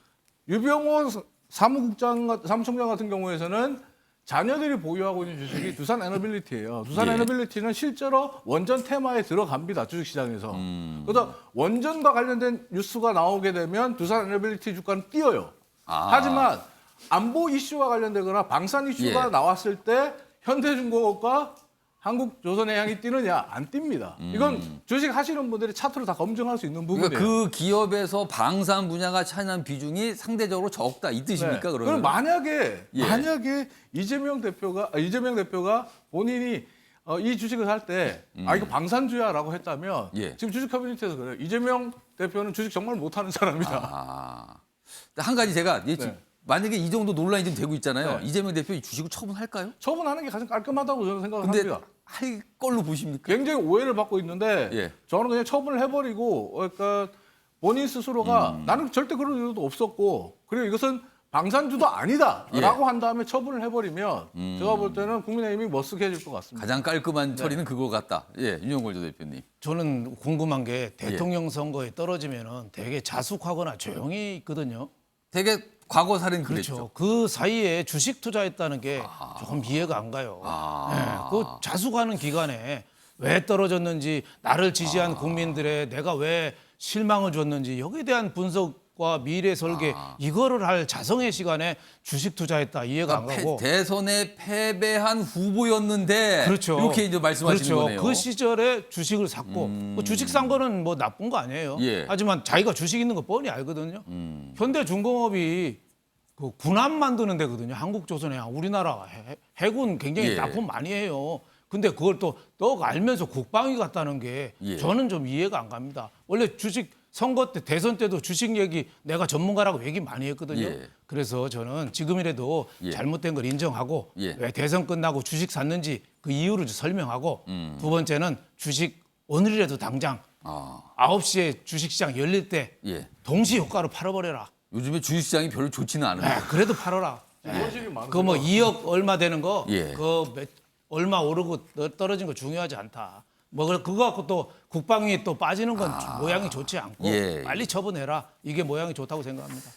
유병호 사무총장 같은 경우에서는 자녀들이 보유하고 있는 주식이 두산 에너빌리티예요. 두산 예. 에너빌리티는 실제로 원전 테마에 들어갑니다. 주식시장에서. 그래서 원전과 관련된 뉴스가 나오게 되면 두산 에너빌리티 주가는 뛰어요. 하지만 안보 이슈와 관련되거나 방산 이슈가 예. 나왔을 때 현대중공업과 한국조선해양이 뛰느냐? 안 뜁니다. 이건 주식 하시는 분들이 차트로 다 검증할 수 있는 부분이에요. 그러니까 그 기업에서 방산 분야가 차지하는 비중이 상대적으로 적다 이 뜻입니까? 네. 그러면? 그럼 만약에 예. 이재명 대표가 본인이 이 주식을 살 때 이거 방산주야라고 했다면 예. 지금 주식 커뮤니티에서 그래요. 이재명 대표는 주식 정말 못하는 사람이다. 한 가지 제가 네. 만약에 이 정도 논란이 좀 되고 있잖아요. 네. 이재명 대표 이 주식을 처분할까요? 처분하는 게 가장 깔끔하다고 저는 근데 생각합니다. 할 걸로 보십니까? 굉장히 오해를 받고 있는데 예. 저는 그냥 처분을 해버리고 그러니까 본인 스스로가 나는 절대 그럴 일도 없었고 그리고 이것은 방산주도 아니다라고 예. 한 다음에 처분을 해버리면 제가 볼 때는 국민의힘이 머쓱해질 것 같습니다. 가장 깔끔한 처리는 그거 같다. 예, 윤영걸 전 대표님. 저는 궁금한 게 대통령 선거에 떨어지면은 되게 자숙하거나 조용히 있거든요. 되게 과거 사례는 그렇죠. 그랬죠. 그 사이에 주식 투자했다는 게 조금 이해가 안 가요. 그 자숙하는 기간에 왜 떨어졌는지 나를 지지한 국민들의 내가 왜 실망을 줬는지 여기에 대한 분석과 미래 설계 이거를 할 자성의 시간에 주식 투자했다 이해가 안 가고 대선에 패배한 후보였는데 그렇죠. 이렇게 이제 말씀하시는 그렇죠. 거네요. 그 시절에 주식을 샀고 뭐 주식 산 거는 뭐 나쁜 거 아니에요. 예. 하지만 자기가 주식 있는 거 뻔히 알거든요. 현대중공업이 그 군함 만드는 데거든요. 한국조선해양 우리나라 해군 굉장히 예. 납품 많이 해요. 근데 그걸 또 알면서 국방위 갔다는 게 예. 저는 좀 이해가 안 갑니다. 원래 주식 선거 때 대선 때도 주식 얘기 내가 전문가라고 얘기 많이 했거든요. 예. 그래서 저는 지금이라도 예. 잘못된 걸 인정하고 예. 왜 대선 끝나고 주식 샀는지 그 이유를 설명하고 두 번째는 주식 오늘이라도 당장 9시에 주식시장 열릴 때 예. 동시 효과로 팔아버려라. 요즘에 주식시장이 별로 좋지는 않아요. 네, 그래도 팔아라. 현실이 많으세요. 그 뭐 2억 얼마 되는 거, 예. 얼마 오르고 떨어진 거 중요하지 않다. 뭐 그거 갖고 또 국방위 또 빠지는 건 모양이 좋지 않고 예. 빨리 처분해라. 이게 모양이 좋다고 생각합니다.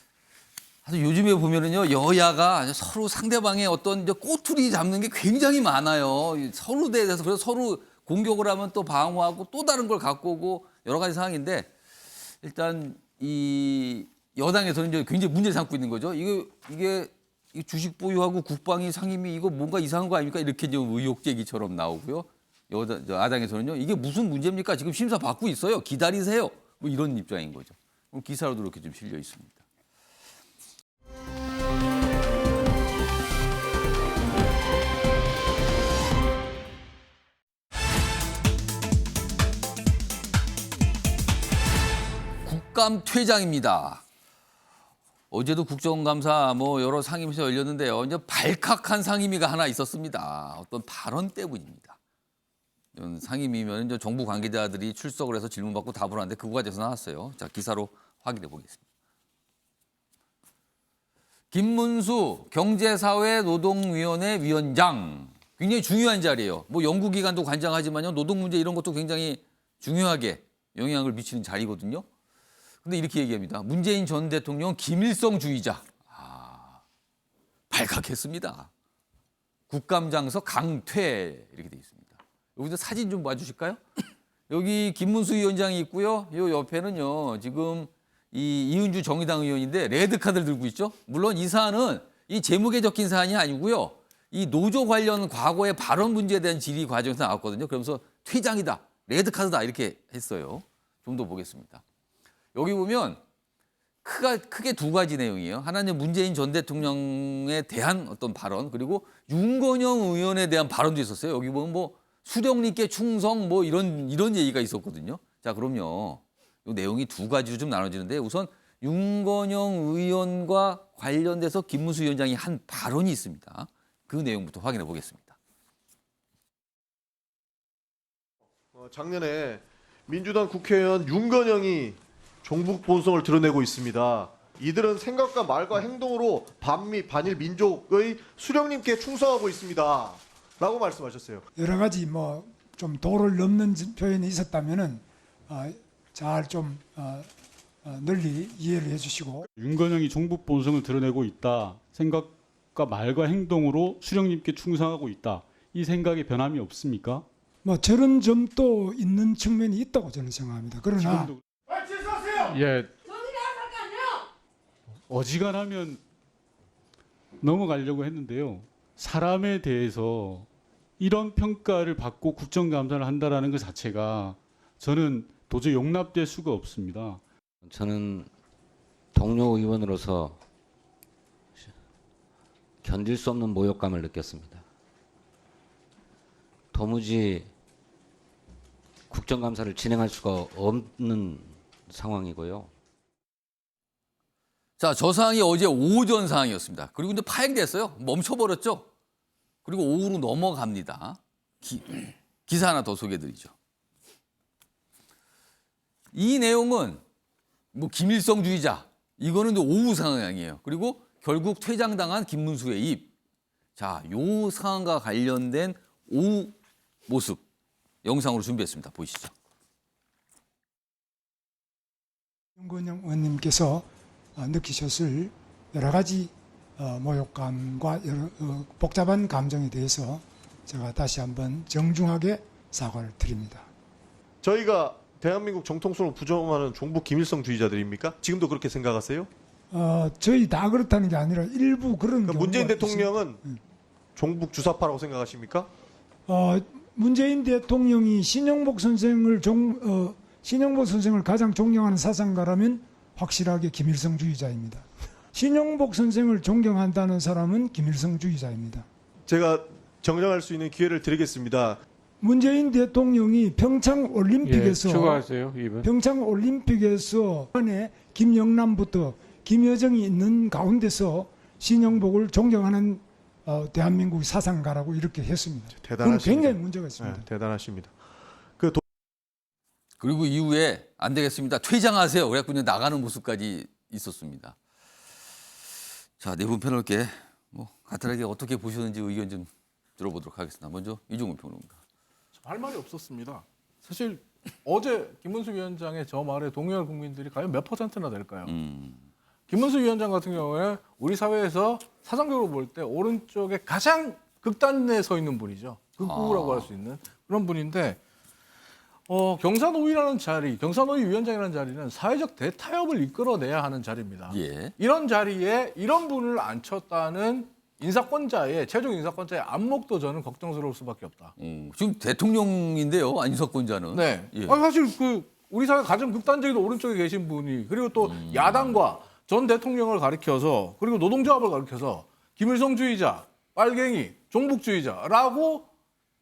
사실 요즘에 보면은요 여야가 서로 상대방의 어떤 이제 꼬투리 잡는 게 굉장히 많아요. 서로 대해서 그래서 서로 공격을 하면 또 방어하고 또 다른 걸 갖고 오고 여러 가지 상황인데 일단 이 여당에서는 이제 굉장히 문제 삼고 있는 거죠. 이게 이 주식 보유하고 국방위 상임위 이거 뭔가 이상한 거 아닙니까? 이렇게 좀 의혹 제기처럼 나오고요. 야당에서는요. 이게 무슨 문제입니까? 지금 심사 받고 있어요. 기다리세요. 뭐 이런 입장인 거죠. 기사로도 이렇게 좀 실려 있습니다. 국감 퇴장입니다. 어제도 국정감사 뭐 여러 상임위에서 열렸는데요. 이제 발칵한 상임위가 하나 있었습니다. 어떤 발언 때문입니다. 이런 상임위면 이제 정부 관계자들이 출석을 해서 질문받고 답을 하는데 그거가 돼서 나왔어요. 자, 기사로 확인해 보겠습니다. 김문수 경제사회노동위원회 위원장. 굉장히 중요한 자리예요. 뭐 연구기관도 관장하지만요. 노동 문제 이런 것도 굉장히 중요하게 영향을 미치는 자리거든요. 근데 이렇게 얘기합니다. 문재인 전 대통령 김일성주의자. 발칵했습니다. 국감장서 강퇴 이렇게 돼 있습니다. 여기서 사진 좀 봐주실까요? 여기 김문수 위원장이 있고요. 이 옆에는요. 지금 이 이은주 정의당 의원인데 레드카드를 들고 있죠. 물론 이 사안은 이 제목에 적힌 사안이 아니고요. 이 노조 관련 과거의 발언 문제에 대한 질의 과정에서 나왔거든요. 그러면서 퇴장이다, 레드카드다 이렇게 했어요. 좀 더 보겠습니다. 여기 보면 크게 두 가지 내용이에요. 하나는 문재인 전 대통령에 대한 어떤 발언, 그리고 윤건영 의원에 대한 발언도 있었어요. 여기 보면 뭐 수령님께 충성 뭐 이런 얘기가 있었거든요. 자, 그럼요. 이 내용이 두 가지로 좀 나눠지는데 우선 윤건영 의원과 관련돼서 김문수 위원장이 한 발언이 있습니다. 그 내용부터 확인해 보겠습니다. 작년에 민주당 국회의원 윤건영이 종북 본성을 드러내고 있습니다. 이들은 생각과 말과 행동으로 반미 반일 민족의 수령님께 충성하고 있습니다. 라고 말씀하셨어요. 여러 가지 뭐 좀 도를 넘는 표현이 있었다면은 잘 좀 널리 이해를 해주시고. 윤건영이 종북 본성을 드러내고 있다. 생각과 말과 행동으로 수령님께 충성하고 있다. 이 생각에 변함이 없습니까? 뭐 저런 점도 있는 측면이 있다고 저는 생각합니다. 그러나 예. 어지간하면 넘어가려고 했는데요. 사람에 대해서 이런 평가를 받고 국정감사를 한다라는 것 자체가 저는 도저히 용납될 수가 없습니다. 저는 동료 의원으로서 견딜 수 없는 모욕감을 느꼈습니다. 도무지 국정감사를 진행할 수가 없는 상황이고요. 자, 저 사항이 어제 오전 사항이었습니다. 그리고 이제 파행됐어요. 멈춰버렸죠. 그리고 오후로 넘어갑니다. 기사 하나 더 소개해드리죠. 이 내용은 뭐 김일성주의자 이거는 오후 상황이에요. 그리고 결국 퇴장당한 김문수의 입. 자, 요 상황과 관련된 오후 모습 영상으로 준비했습니다. 보시죠. 윤건영 의원님께서 느끼셨을 여러 가지 모욕감과 여러 복잡한 감정에 대해서 제가 다시 한번 정중하게 사과를 드립니다. 저희가 대한민국 정통성을 부정하는 종북 김일성주의자들입니까? 지금도 그렇게 생각하세요? 저희 다 그렇다는 게 아니라 일부 그런 경우가 문재인 대통령은 있습니다. 종북 주사파라고 생각하십니까? 문재인 대통령이 신영복 선생을 가장 존경하는 사상가라면 확실하게 김일성주의자입니다. 신영복 선생을 존경한다는 사람은 김일성주의자입니다. 제가 정정할 수 있는 기회를 드리겠습니다. 문재인 대통령이 평창올림픽에서 추가하세요, 이분. 평창올림픽에서 안에 김영남부터 김여정이 있는 가운데서 신영복을 존경하는 대한민국 사상가라고 이렇게 했습니다. 대단하십니다. 굉장히 문제가 있습니다. 네, 대단하십니다. 그리고 이후에 안 되겠습니다. 퇴장하세요. 그래갖고 그냥 나가는 모습까지 있었습니다. 자, 네 분 패널께 뭐 간단하게 어떻게 보셨는지 의견 좀 들어보도록 하겠습니다. 먼저 이종훈 평론가. 할 말이 없었습니다. 사실 어제 김문수 위원장의 저 말에 동의할 국민들이 과연 몇 %나 될까요? 김문수 위원장 같은 경우에 우리 사회에서 사상적으로 볼 때 오른쪽에 가장 극단에 서 있는 분이죠. 극우라고 할 수 있는 그런 분인데 경사노위라는 자리, 경사노위 위원장이라는 자리는 사회적 대타협을 이끌어내야 하는 자리입니다. 예. 이런 자리에 이런 분을 앉혔다는 인사권자의 최종 인사권자의 안목도 저는 걱정스러울 수밖에 없다. 지금 대통령인데요, 안인석권자는. 네. 예. 아니, 사실 우리 사회 가장 극단적인 오른쪽에 계신 분이 그리고 또 야당과 전 대통령을 가리켜서 그리고 노동조합을 가리켜서 김일성주의자, 빨갱이, 종북주의자라고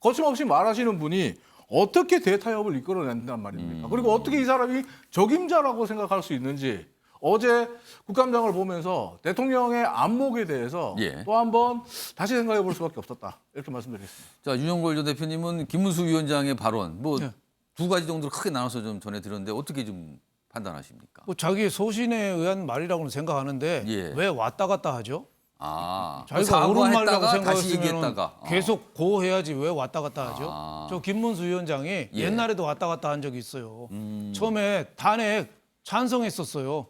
거침없이 말하시는 분이 어떻게 대타협을 이끌어낸단 말입니까? 그리고 어떻게 이 사람이 적임자라고 생각할 수 있는지 어제 국감장을 보면서 대통령의 안목에 대해서 예. 또 한번 다시 생각해 볼 수밖에 없었다. 이렇게 말씀드리겠습니다. 자, 윤영걸 전 대표님은 김문수 위원장의 발언 뭐 네. 두 가지 정도로 크게 나눠서 좀 전해드렸는데 어떻게 좀 판단하십니까? 뭐 자기 소신에 의한 말이라고는 생각하는데 예. 왜 왔다 갔다 하죠? 자기가 옳은 말이라고 사과했다가 다시 생각했으면 얘기했다가. 계속 고해야지 왜 왔다 갔다 하죠? 저 김문수 위원장이 예. 옛날에도 왔다 갔다 한 적이 있어요. 처음에 탄핵 찬성했었어요.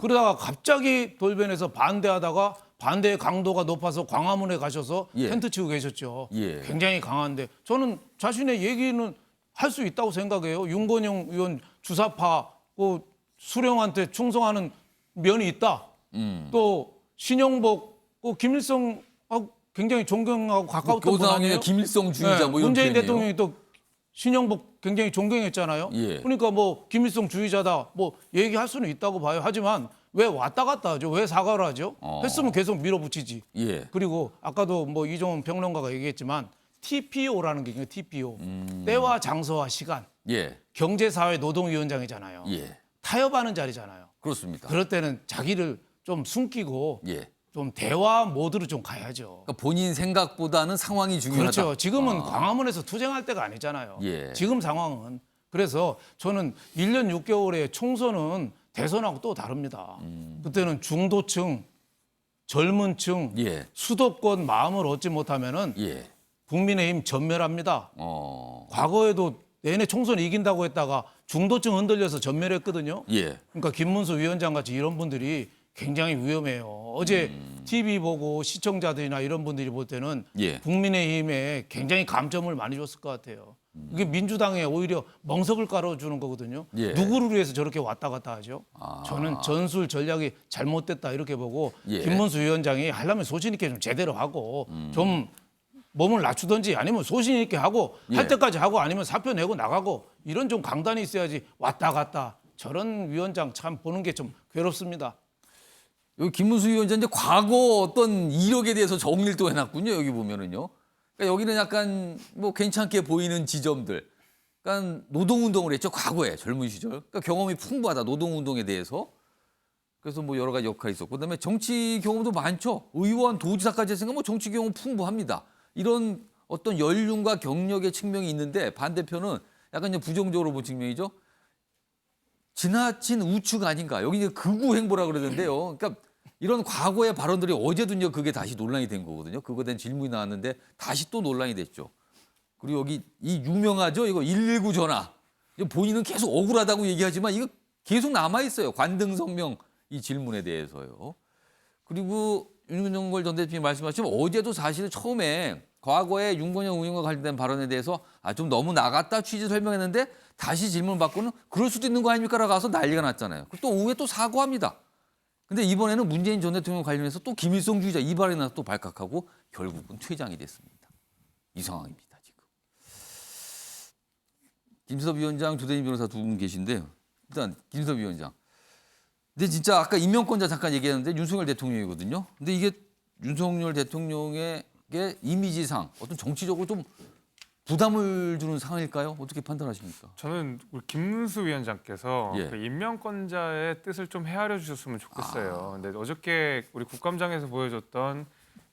그러다가 갑자기 돌변해서 반대하다가 반대의 강도가 높아서 광화문에 가셔서 예. 텐트 치고 계셨죠. 예. 굉장히 강한데 저는 자신의 얘기는 할 수 있다고 생각해요. 윤건영 의원 주사파 수령한테 충성하는 면이 있다. 또 신영복, 김일성 굉장히 존경하고 가까웠던 분 교상의 아니에요? 김일성주의자 뭐 이런 문재인 표현이에요. 대통령이 또 신영복 굉장히 존경했잖아요. 예. 그러니까 뭐 김일성주의자다 뭐 얘기할 수는 있다고 봐요. 하지만 왜 왔다 갔다 하죠? 왜 사과를 하죠? 했으면 계속 밀어붙이지. 예. 그리고 아까도 뭐 이종훈 평론가가 얘기했지만 TPO라는 게 있어요. TPO. 때와 장소와 시간. 예. 경제사회 노동위원장이잖아요. 예. 타협하는 자리잖아요. 그렇습니다. 그럴 때는 자기를 좀 숨기고 예. 좀 대화 모드로 좀 가야죠. 그러니까 본인 생각보다는 상황이 중요하다. 그렇죠. 지금은 광화문에서 투쟁할 때가 아니잖아요. 예. 지금 상황은. 그래서 저는 1년 6개월의 총선은 대선하고 또 다릅니다. 그때는 중도층, 젊은 층, 예. 수도권 마음을 얻지 못하면은 예. 국민의힘 전멸합니다. 과거에도 내내 총선 이긴다고 했다가 중도층 흔들려서 전멸했거든요. 예. 그러니까 김문수 위원장 같이 이런 분들이 굉장히 위험해요. 어제 TV 보고 시청자들이나 이런 분들이 볼 때는 예. 국민의힘에 굉장히 감점을 많이 줬을 것 같아요. 이게 민주당에 오히려 멍석을 깔아주는 거거든요. 예. 누구를 위해서 저렇게 왔다 갔다 하죠? 저는 전술 전략이 잘못됐다 이렇게 보고 예. 김문수 위원장이 하려면 소신 있게 좀 제대로 하고 좀 몸을 낮추든지 아니면 소신 있게 하고 예. 할 때까지 하고 아니면 사표 내고 나가고 이런 좀 강단이 있어야지 왔다 갔다 저런 위원장 참 보는 게 좀 괴롭습니다. 여기 김문수 위원장 이제 과거 어떤 이력에 대해서 정리를 또 해놨군요. 여기 보면은요. 그러니까 여기는 약간 뭐 괜찮게 보이는 지점들. 그러니까 노동운동을 했죠. 과거에 젊은 시절. 그러니까 경험이 풍부하다. 노동운동에 대해서. 그래서 뭐 여러 가지 역할이 있었고 그다음에 정치 경험도 많죠. 의원, 도지사까지 했으니까 뭐 정치 경험 풍부합니다. 이런 어떤 연륜과 경력의 측면이 있는데 반대편은 약간 이제 부정적으로 본 측면이죠. 지나친 우측 아닌가. 여기 이제 극우 행보라 그러는데요. 그러니까 이런 과거의 발언들이 어제도 이제 그게 다시 논란이 된 거거든요. 그거에 대한 질문이 나왔는데 다시 또 논란이 됐죠. 그리고 여기 이 유명하죠. 이거 119 전화. 본인은 계속 억울하다고 얘기하지만 이거 계속 남아 있어요. 관등성명 이 질문에 대해서요. 그리고 윤영걸 전 대표님 말씀하시면 어제도 사실 처음에 과거에 윤건영 의원과 관련된 발언에 대해서 좀 너무 나갔다 취지 설명했는데 다시 질문 받고는 그럴 수도 있는 거 아닙니까라고 가서 난리가 났잖아요. 또 오후에 또 사과합니다. 근데 이번에는 문재인 전 대통령 관련해서 또 김일성주의자 이 발언이 나서 또 발칵하고 결국은 퇴장이 됐습니다. 이 상황입니다, 지금. 김수섭 위원장, 조대진 변호사 두 분 계신데요. 일단 김수섭 위원장. 근데 진짜 아까 임명권자 잠깐 얘기했는데 윤석열 대통령이거든요. 근데 이게 윤석열 대통령의 이미지상 어떤 정치적으로 좀 부담을 주는 상황일까요? 어떻게 판단하십니까? 저는 우리 김문수 위원장께서 예. 그 임명권자의 뜻을 좀 헤아려 주셨으면 좋겠어요. 근데 어저께 우리 국감장에서 보여줬던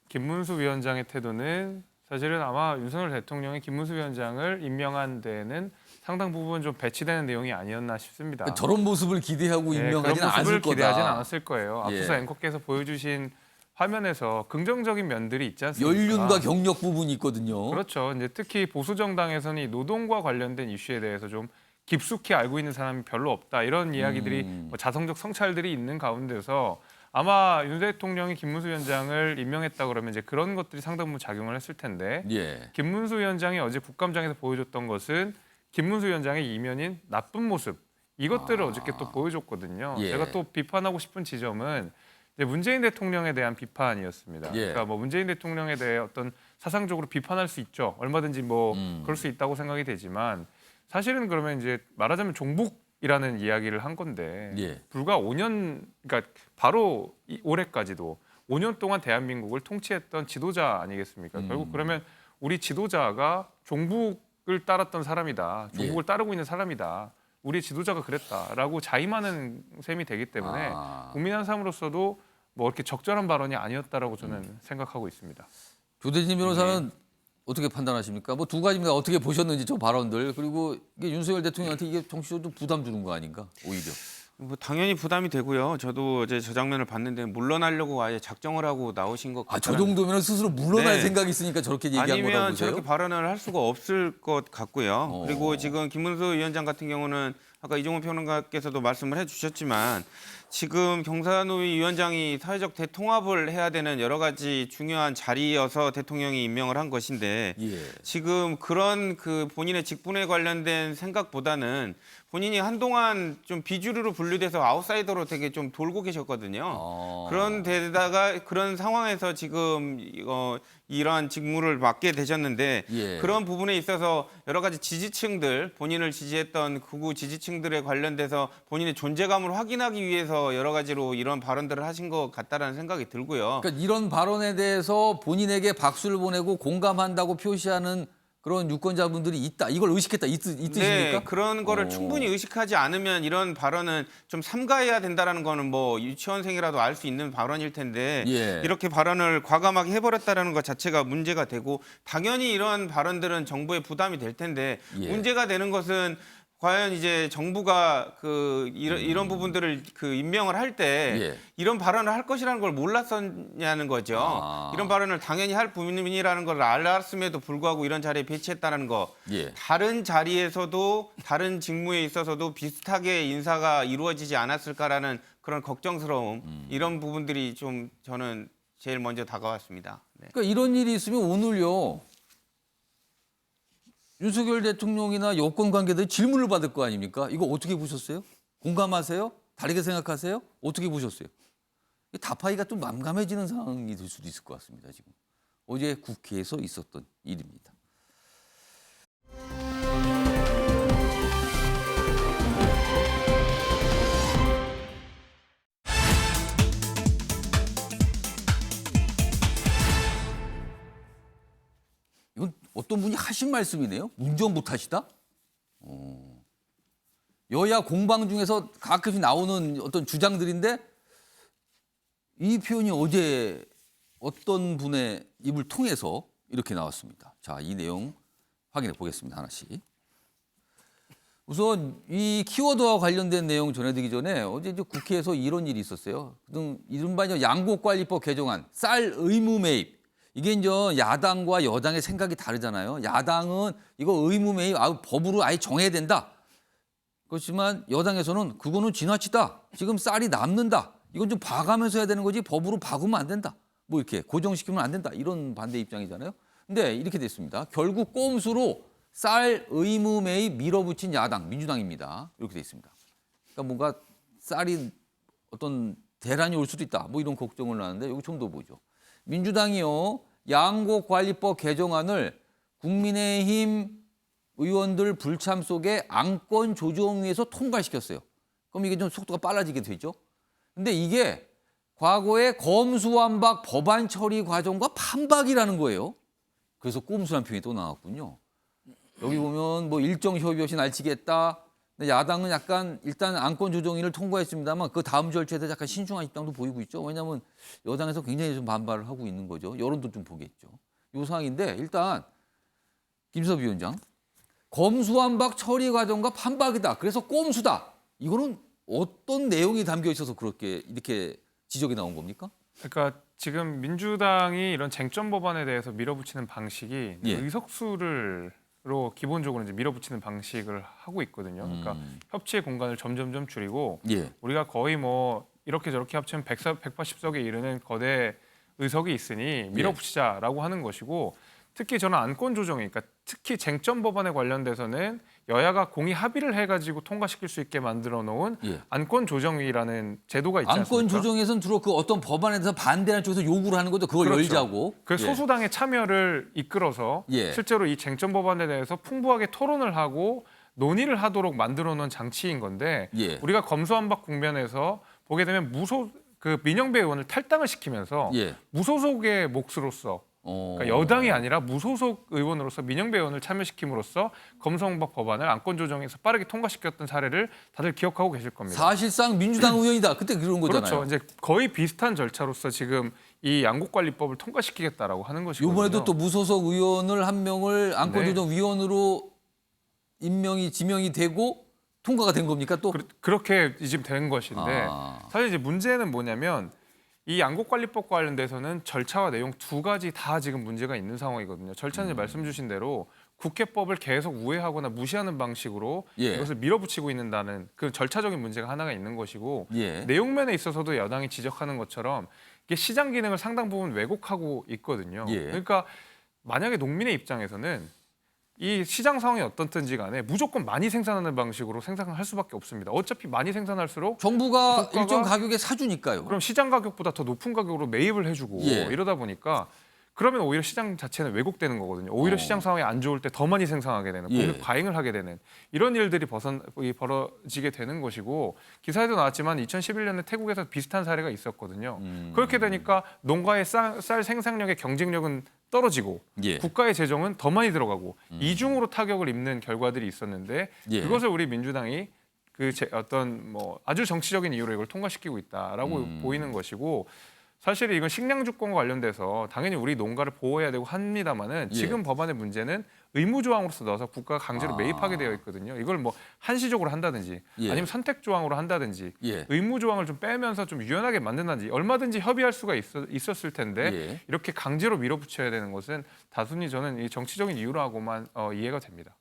김문수 위원장의 태도는 사실은 아마 윤석열 대통령이 김문수 위원장을 임명한 데에는 상당 부분 좀 배치되는 내용이 아니었나 싶습니다. 그러니까 저런 모습을 기대하고 임명하지는 그런 모습을 않을 거다. 기대하진 않았을 거예요. 예. 앞서서 앵커께서 보여주신 화면에서 긍정적인 면들이 있지 않습니까? 연륜과 경력 부분이 있거든요. 그렇죠. 이제 특히 보수 정당에서는 이 노동과 관련된 이슈에 대해서 좀 깊숙이 알고 있는 사람이 별로 없다 이런 이야기들이 뭐 자성적 성찰들이 있는 가운데서 아마 윤 대통령이 김문수 위원장을 임명했다 그러면 이제 그런 것들이 상당 부분 작용을 했을 텐데 예. 김문수 위원장이 어제 국감장에서 보여줬던 것은 김문수 위원장의 이면인 나쁜 모습 이것들을 어저께 또 보여줬거든요. 예. 제가 또 비판하고 싶은 지점은 이제 문재인 대통령에 대한 비판이었습니다. 예. 그러니까 뭐 문재인 대통령에 대해 어떤 사상적으로 비판할 수 있죠. 얼마든지 뭐 그럴 수 있다고 생각이 되지만 사실은 그러면 이제 말하자면 종북이라는 이야기를 한 건데 예. 불과 5년, 그러니까 바로 올해까지도 5년 동안 대한민국을 통치했던 지도자 아니겠습니까? 결국 그러면 우리 지도자가 종북을 따랐던 사람이다. 종북을 따르고 있는 사람이다. 우리 지도자가 그랬다라고 자임하는 셈이 되기 때문에 국민 한 사람으로서도 뭐 이렇게 적절한 발언이 아니었다라고 저는 생각하고 있습니다. 조대진 변호사는 어떻게 판단하십니까? 뭐 두 가지입니다. 어떻게 보셨는지 저 발언들, 그리고 이게 윤석열 대통령한테 이게 정치적으로 부담 주는 거 아닌가 오히려. 뭐 당연히 부담이 되고요. 저도 어제 저 장면을 봤는데 물러나려고 아예 작정을 하고 나오신 것 같아요. 저 정도면 스스로 물러날 네. 생각이 있으니까 저렇게 얘기한 거라고 아니면 보세요? 저렇게 발언을 할 수가 없을 것 같고요. 그리고 지금 김문수 위원장 같은 경우는 아까 이종훈 평론가께서도 말씀을 해주셨지만 지금 경사노위 위원장이 사회적 대통합을 해야 되는 여러 가지 중요한 자리여서 대통령이 임명을 한 것인데 지금 그런 그 본인의 직분에 관련된 생각보다는 본인이 한동안 좀 비주류로 분류돼서 아웃사이더로 되게 좀 돌고 계셨거든요. 그런 데다가 그런 상황에서 지금 이러한 직무를 맡게 되셨는데 그런 부분에 있어서 여러 가지 지지층들, 본인을 지지했던 극우 지지층들에 관련돼서 본인의 존재감을 확인하기 위해서 여러 가지로 이런 발언들을 하신 것 같다라는 생각이 들고요. 그러니까 이런 발언에 대해서 본인에게 박수를 보내고 공감한다고 표시하는 그런 유권자분들이 있다. 이걸 의식했다. 이 뜻입니까? 네, 그런 거를 충분히 의식하지 않으면 이런 발언은 좀 삼가해야 된다라는 거는 뭐 유치원생이라도 알 수 있는 발언일 텐데 이렇게 발언을 과감하게 해버렸다라는 것 자체가 문제가 되고 당연히 이런 발언들은 정부에 부담이 될 텐데 문제가 되는 것은 과연 이제 정부가 이런 부분들을 임명을 할 때 이런 발언을 할 것이라는 걸 몰랐었냐는 거죠. 이런 발언을 당연히 할 분이라는 걸 알았음에도 불구하고 이런 자리에 배치했다는 거. 다른 자리에서도 다른 직무에 있어서도 비슷하게 인사가 이루어지지 않았을까라는 그런 걱정스러움. 이런 부분들이 좀 저는 제일 먼저 다가왔습니다. 네. 그러니까 이런 일이 있으면 오늘요. 윤석열 대통령이나 여권 관계자들이 질문을 받을 거 아닙니까? 이거 어떻게 보셨어요? 공감하세요? 다르게 생각하세요? 어떻게 보셨어요? 답하기가 좀 난감해지는 상황이 될 수도 있을 것 같습니다. 지금 어제 국회에서 있었던 일입니다. 이건 어떤 분이 하신 말씀이네요. 문정부 탓이다? 여야 공방 중에서 가끔씩 나오는 어떤 주장들인데 이 표현이 어제 어떤 분의 입을 통해서 이렇게 나왔습니다. 자, 이 내용 확인해 보겠습니다. 하나씩. 우선 이 키워드와 관련된 내용 전해드리기 전에 어제 이제 국회에서 이런 일이 있었어요. 이른바 양곡관리법 개정안, 쌀 의무 매입. 이게 이제 야당과 여당의 생각이 다르잖아요. 야당은 이거 의무 매입 법으로 아예 정해야 된다. 그렇지만 여당에서는 그거는 지나치다. 지금 쌀이 남는다. 이건 좀 봐가면서 해야 되는 거지 법으로 바꾸면 안 된다. 뭐 이렇게 고정시키면 안 된다. 이런 반대 입장이잖아요. 근데 이렇게 됐습니다. 결국 꼼수로 쌀 의무 매입 밀어붙인 야당, 민주당입니다. 이렇게 돼 있습니다. 그러니까 뭔가 쌀이 어떤 대란이 올 수도 있다. 뭐 이런 걱정을 하는데 여기 좀 더 보죠. 민주당이요. 양곡관리법 개정안을 국민의힘 의원들 불참 속에 안건 조정위에서 통과시켰어요. 그럼 이게 좀 속도가 빨라지게 되죠. 근데 이게 과거에 검수완박 법안 처리 과정과 판박이라는 거예요. 그래서 꼼수란 표현이 또 나왔군요. 여기 보면 뭐 일정 협의 없이 날치겠다. 근데 야당은 약간 일단 안건 조정위를 통과했습니다만 그 다음 절차에 대해서 약간 신중한 입장도 보이고 있죠. 왜냐하면 여당에서 굉장히 좀 반발을 하고 있는 거죠. 여론도 좀 보겠죠. 이 상황인데 일단 김수섭 위원장. 검수완박 처리 과정과 판박이다. 그래서 꼼수다. 이거는 어떤 내용이 담겨 있어서 그렇게 이렇게 지적이 나온 겁니까? 그러니까 지금 민주당이 이런 쟁점 법안에 대해서 밀어붙이는 방식이 의석수로 기본적으로 이제 밀어붙이는 방식을 하고 있거든요. 그러니까 협치의 공간을 점점점 줄이고 우리가 거의 뭐 이렇게 저렇게 합치면 180석에 이르는 거대 의석이 있으니 밀어붙이자라고 하는 것이고 특히 저는 안건 조정이, 그러니까 특히 쟁점 법안에 관련돼서는 여야가 공의 합의를 해가지고 통과시킬 수 있게 만들어 놓은 예. 안건 조정위라는 제도가 있지 않습니까? 안건 조정에서는 주로 그 어떤 법안에 대해서 반대하는 쪽에서 요구를 하는 거죠. 그걸 그렇죠. 열자고. 그 예. 소수당의 참여를 이끌어서 예. 실제로 이 쟁점 법안에 대해서 풍부하게 토론을 하고 논의를 하도록 만들어 놓은 장치인 건데 예. 우리가 검수완박 국면에서 보게 되면 그 민영배 의원을 탈당을 시키면서 예. 무소속의 몫으로서 그러니까 여당이 아니라 무소속 의원으로서 민영배 의원을 참여시킴으로써 검수완박 법안을 안건 조정에서 빠르게 통과시켰던 사례를 다들 기억하고 계실 겁니다. 사실상 민주당 의원이다. 그때 그런 거잖아요. 그렇죠. 이제 거의 비슷한 절차로서 지금 이 양곡관리법을 통과시키겠다라고 하는 것이거든요. 이번에도 또 무소속 의원을 한 명을 안건조정위원으로 임명이 지명이 되고 통과가 된 겁니까 또? 그렇게 지금 된 것인데 아. 사실 이제 문제는 뭐냐면 이 양곡관리법과 관련돼서는 절차와 내용 두 가지 다 지금 문제가 있는 상황이거든요. 절차는 이제 말씀 주신 대로 국회법을 계속 우회하거나 무시하는 방식으로 예. 이것을 밀어붙이고 있는다는 그 절차적인 문제가 하나가 있는 것이고 예. 내용면에 있어서도 여당이 지적하는 것처럼 이게 시장 기능을 상당 부분 왜곡하고 있거든요. 예. 그러니까 만약에 농민의 입장에서는 이 시장 상황이 어떻든지 간에 무조건 많이 생산하는 방식으로 생산을 할 수밖에 없습니다. 어차피 많이 생산할수록 정부가 국가가- 일정 가격에 사주니까요. 그럼 시장 가격보다 더 높은 가격으로 매입을 해주고 예. 이러다 보니까 그러면 오히려 시장 자체는 왜곡되는 거거든요. 오히려 시장 상황이 안 좋을 때 더 많이 생산하게 되는, 예. 공급 과잉을 하게 되는 이런 일들이 벌어지게 되는 것이고 국회에도 나왔지만 2011년에 태국에서 비슷한 사례가 있었거든요. 그렇게 되니까 농가의 쌀 생산력의 경쟁력은 떨어지고 예. 국가의 재정은 더 많이 들어가고 이중으로 타격을 입는 결과들이 있었는데 예. 그것을 우리 민주당이 어떤 뭐 아주 정치적인 이유로 이걸 통과시키고 있다라고 보이는 것이고 사실 이건 식량 주권과 관련돼서 당연히 우리 농가를 보호해야 되고 합니다만은 예. 지금 법안의 문제는 의무 조항으로서 넣어서 국가가 강제로 매입하게 되어 있거든요. 이걸 뭐 한시적으로 한다든지 예. 아니면 선택 조항으로 한다든지 예. 의무 조항을 좀 빼면서 좀 유연하게 만든다든지 얼마든지 협의할 수가 있었을 텐데 예. 이렇게 강제로 밀어붙여야 되는 것은 다순히 저는 이 정치적인 이유라고만 이해가 됩니다.